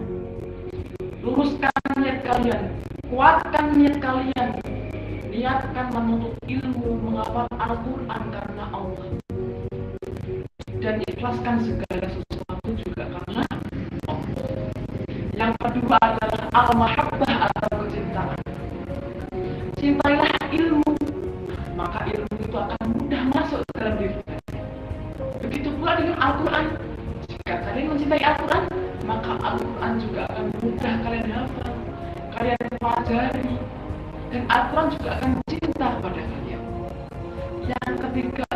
Luruskan niat kalian, kuatkan niat kalian, niatkan menuntut ilmu, menghafal Al-Quran karena Allah, dan ikhlaskan segala sesuatu juga karena Allah. Yang kedua adalah al-mahabbah atau kecintaan. Cintailah ilmu, maka ilmu itu akan mudah masuk dalam diri kalian. Begitu pula dengan Al-Quran. Jika kalian mencintai Al-Quran, maka Al-Quran juga akan mudah kalian hafal, kalian pelajari, dan Al-Quran juga akan cinta pada kalian. Yang ketiga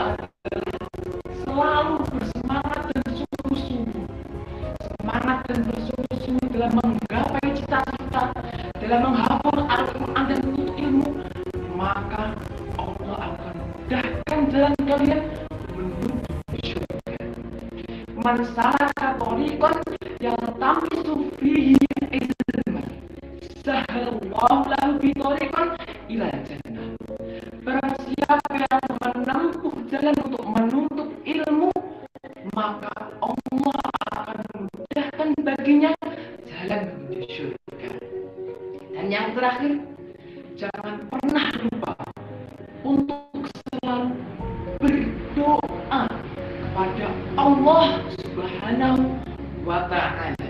man salaka thariqan yaltamisu fihi ilman sahalallahu lahu bi thariqan ila jannah. Barang siapa yang menempuh jalan untuk menuntut ilmu, maka Allah akan memudahkan baginya jalan menuju surga. Dan yang terakhir, jangan pernah lupa untuk selalu berdoa kepada Allah Subhanahu wa ta'ala.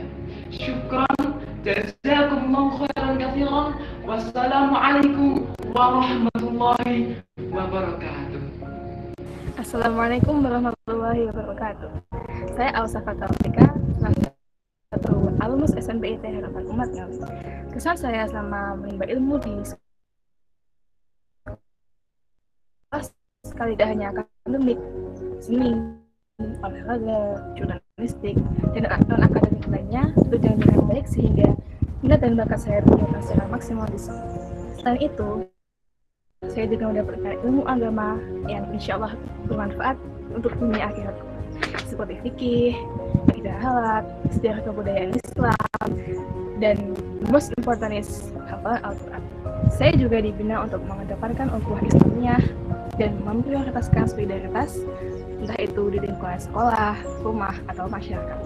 Syukran, jazakumullahu khairan katsiran. Wassalamualaikum warahmatullahi wabarakatuh. Assalamualaikum warahmatullahi wabarakatuh. Saya Ausafa Taufika, salah satu alumnus SMPIT Harapan Umat Ngawi. Kesan saya selama menimba ilmu di sekolah sekali tidak hanya akademik, seni, olahraga, jurnalistik, dan non-akademik lainnya berjalan dengan baik sehingga minat dan bakat saya ternyata secara maksimal di sini. Selain itu, saya juga mendapatkan ilmu agama yang insya Allah bermanfaat untuk dunia akhirat, seperti fikih, akidah halal, sejarah kebudayaan Islam, dan most important is hafalan Al-Quran. Saya juga dibina untuk mengedepankan ukhuwah Islamiyah dan memprioritaskan solidaritas, entah itu di lingkungan sekolah, rumah, atau masyarakat.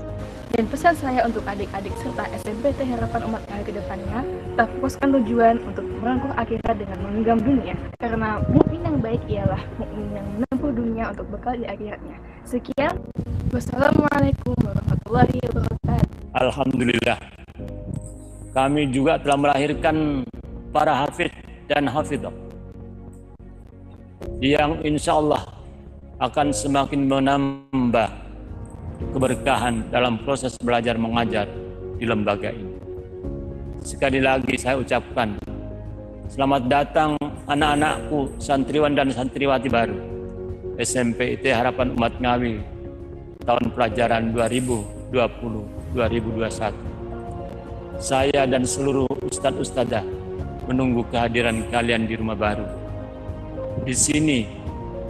Dan pesan saya untuk adik-adik serta SMPT Harapan Umat Ngawi ke depannya, tetap fokuskan tujuan untuk merangkul akhirat dengan menggenggam dunia. Karena mukmin yang baik ialah mukmin yang menempuh dunia untuk bekal di akhiratnya. Sekian, wassalamualaikum warahmatullahi wabarakatuh. Alhamdulillah, kami juga telah melahirkan para hafidh dan hafidhah yang insya Allah akan semakin menambah keberkahan dalam proses belajar mengajar di lembaga ini. Sekali lagi saya ucapkan selamat datang anak-anakku, santriwan dan santriwati baru SMPIT Harapan Umat Ngawi tahun pelajaran 2020-2021. Saya dan seluruh ustadz-ustadzah menunggu kehadiran kalian di rumah baru di sini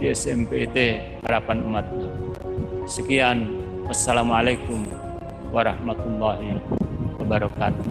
di SMPIT Harapan Umat Ngawi. Sekian, wassalamualaikum warahmatullahi wabarakatuh.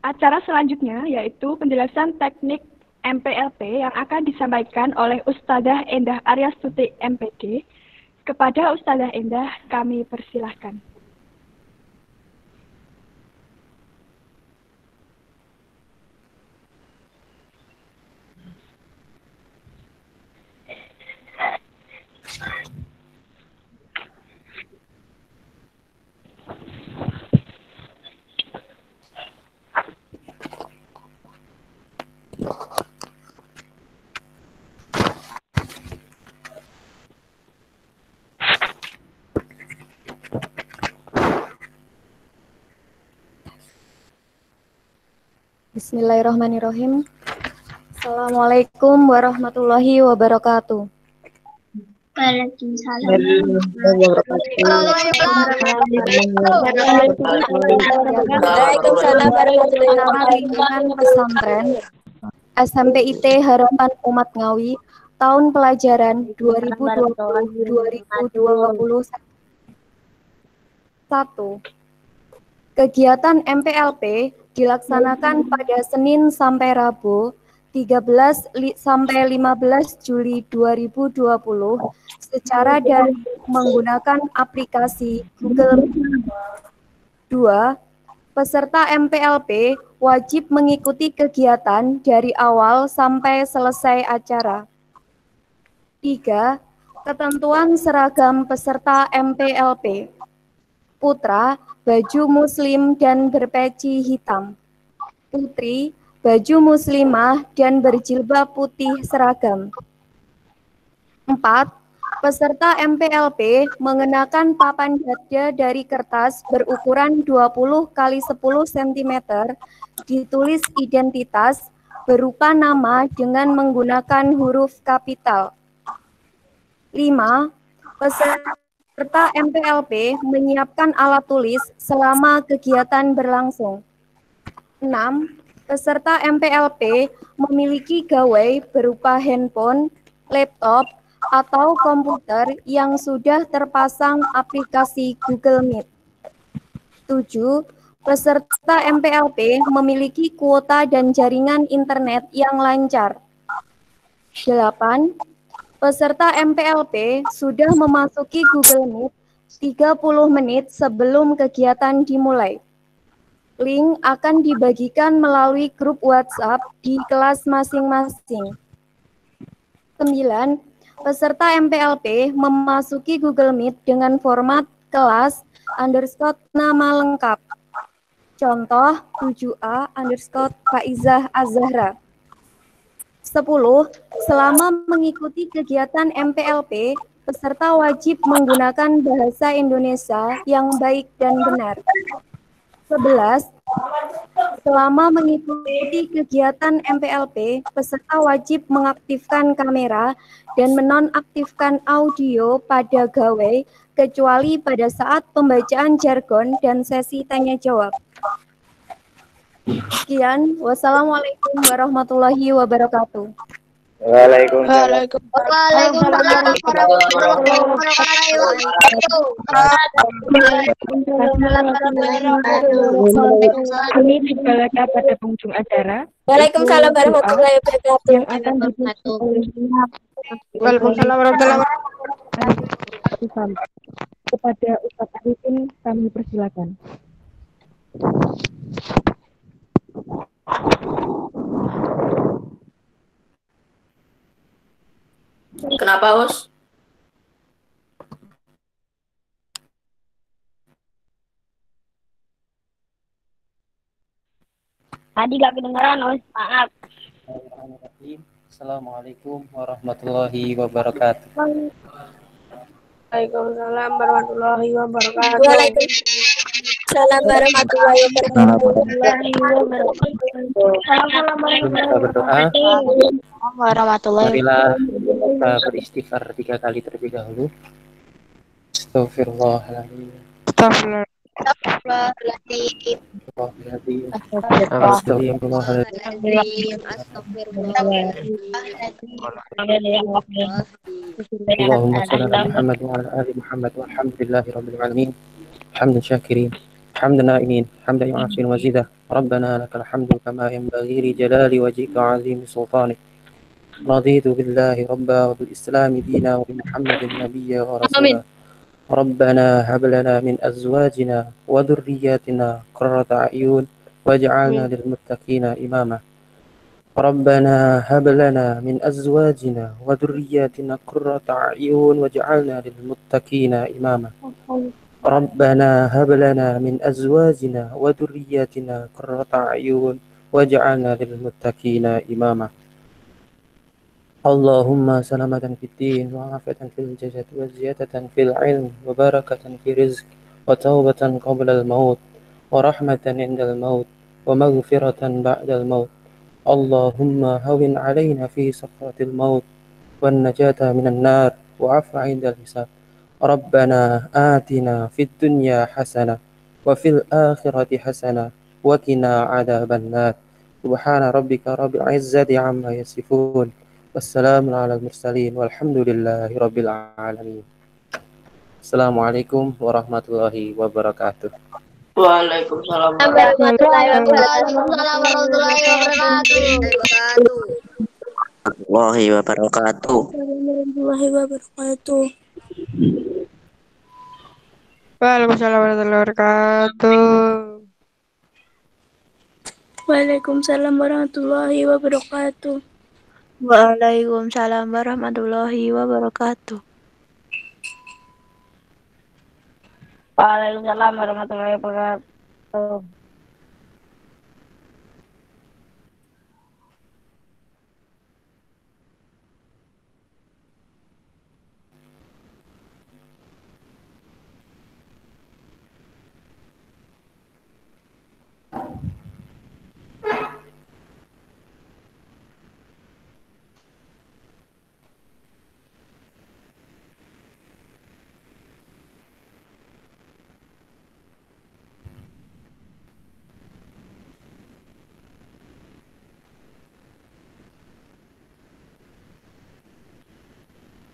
Acara selanjutnya yaitu penjelasan teknik MPLP yang akan disampaikan oleh Ustadzah Endah Aryastuti MPD. Kepada Ustadzah Endah kami persilahkan. Bismillahirrahmanirrahim. Assalamualaikum warahmatullahi wabarakatuh. Waalaikumsalam. Waalaikumsalam warahmatullahi wabarakatuh. Pesantren SMPIT Harapan Umat Ngawi tahun pelajaran 2020-2021. Kegiatan MPLP dilaksanakan pada Senin sampai Rabu 13 sampai 15 Juli 2020 secara daring menggunakan aplikasi Google Meet. 2. Peserta MPLP wajib mengikuti kegiatan dari awal sampai selesai acara. 3. Ketentuan seragam peserta MPLP. Putra, baju muslim dan berpeci hitam. Putri, baju muslimah dan berjilbab putih seragam. 4. Peserta MPLP mengenakan papan dada dari kertas berukuran 20 x 10 cm, ditulis identitas berupa nama dengan menggunakan huruf kapital. 5. Peserta MPLP menyiapkan alat tulis selama kegiatan berlangsung. 6. Peserta MPLP memiliki gawai berupa handphone, laptop, atau komputer yang sudah terpasang aplikasi Google Meet. 7. Peserta MPLP memiliki kuota dan jaringan internet yang lancar. 8. Peserta MPLP sudah memasuki Google Meet 30 menit sebelum kegiatan dimulai. Link akan dibagikan melalui grup WhatsApp di kelas masing-masing. 9. Peserta MPLP memasuki Google Meet dengan format kelas _nama lengkap. Contoh 7A _Faizah Az-Zahra. 10. Selama mengikuti kegiatan MPLP, peserta wajib menggunakan bahasa Indonesia yang baik dan benar. 11. Selama mengikuti kegiatan MPLP, peserta wajib mengaktifkan kamera dan menonaktifkan audio pada gawai, kecuali pada saat pembacaan jargon dan sesi tanya-jawab. Sekian, wassalamualaikum warahmatullahi wabarakatuh. Waalaikumsalam. Kami dibacakan pada penghujung acara. Waalaikumsalam warahmatullahi wabarakatuh. Yang akan ditutup oleh Waalaikumsalam warahmatullahi wabarakatuh. Kepada Ustadz Arifin kami persilakan. Kenapa, Us? Tadi gak kedengeran, Us. Maaf. Assalamualaikum warahmatullahi wabarakatuh. Waalaikumsalam warahmatullahi wabarakatuh. Waalaikumsalam warahmatullahi wabarakatuh. Kita berdoa. Marilah kita beristighfar 3 kali terlebih dahulu. Astagfirullahaladzim. Astagfirullahaladzim. Allahumma shalli ala Muhammad wa ala ali Muhammad walhamdulillahi rabbil alamin. Hamdan syakirin, hamdan na'imin, hamdan yu'afin wazidah. Rabbana lakal hamdu kama yanbaghi li jalali wajhika wa 'azimi sultanik. Raditu billahi rabba wa bil islami dina wa bi Muhammadin nabiyya wa rasulah. ربنا هب لنا من أزواجنا وذرياتنا قرة أعين واجعلنا للمتقين إماما ربنا هب لنا من أزواجنا وذرياتنا قرة أعين واجعلنا للمتقين إماما ربنا هب لنا من أزواجنا وذرياتنا قرة أعين واجعلنا للمتقين إماما اللهم سلامة في الدين وعافية في الجسد وزيادة في العلم وبركة في رزق وتوبة قبل الموت ورحمة عند الموت ومغفرة بعد الموت اللهم هون علينا في سكرة الموت والنجاة من النار وعفو عند الحساب ربنا آتنا في الدنيا حسنة وفي الآخرة حسنة وقنا عذاب النار سبحان ربك رب العزة عما يصفون والسلام على المرسلين والحمد لله رب العالمين. Assalamualaikum warahmatullahi wabarakatuh. Waalaikumsalam warahmatullahi wabarakatuh. Waalaikumsalam warahmatullahi wabarakatuh. Waalaikumsalam warahmatullahi wabarakatuh. Waalaikumsalam warahmatullahi wabarakatuh. Waalaikumsalam warahmatullahi wabarakatuh.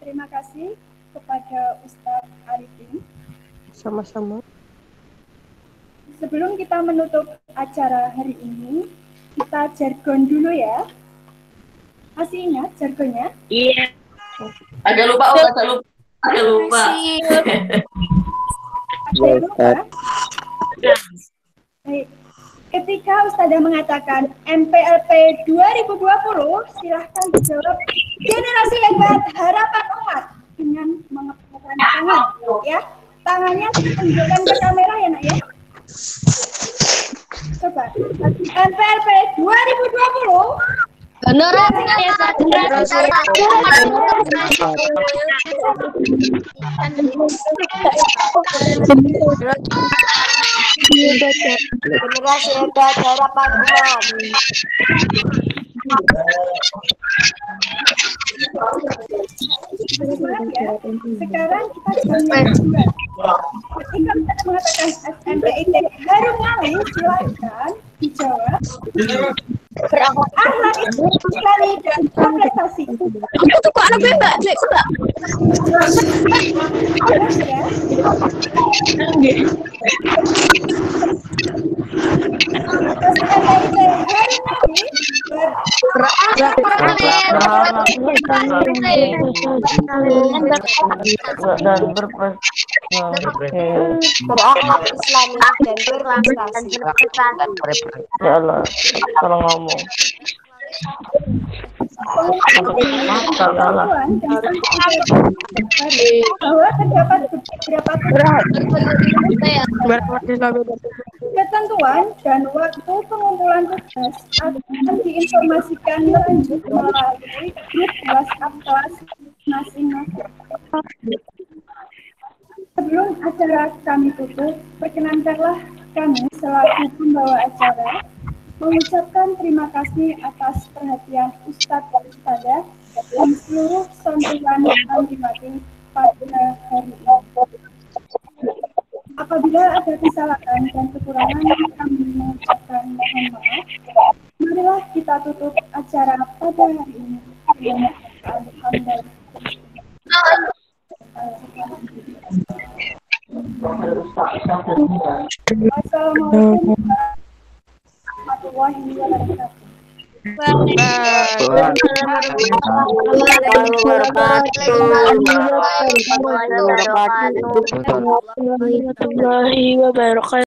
Terima kasih kepada Ustadz Arifin. Sama-sama. Sebelum kita menutup acara hari ini, kita jargon dulu ya. Masih ingat jargonnya? Iya. Agak lupa, agak lupa. Baik. Ketika Ustazah mengatakan MPLP 2020, silahkan dijawab generasi hebat harapan umat dengan mengepalkan tangan, ya. Tangannya tunjukkan ke kamera ya, Nak ya. Coba. MPLP 2020. Generasi hebat generasi hebat harapan umat. Sekarang kita yang kedua. Ketika kita mengatakan SMPIT Harum Ngawi, silakan dijawab. Akhlak Islami dan prestasi. Itu kok anak gue mbak, Dek, mbak. Dan berprestasi. Berakhlak Islami dan berprestasi. Ya Allah, kalau ngomong. Bahwa terdapat beberapa ketentuan dan waktu pengumpulan tugas akan diinformasikan lanjut melalui grup WhatsApp kelas masing-masing. Sebelum acara kami tutup, perkenankanlah Kami selaku pembawa acara mengucapkan terima kasih atas perhatian Ustadz dan Ustadzah dan seluruh santriwan Antimati pada hari ini. Apabila ada kesalahan dan kekurangan, kami mengucapkan mohon maaf. Marilah kita tutup acara pada hari ini dengan alhamdulillah. Wassalamualaikum warahmatullahi wabarakatuh. warahmatullahi wabarakatuh.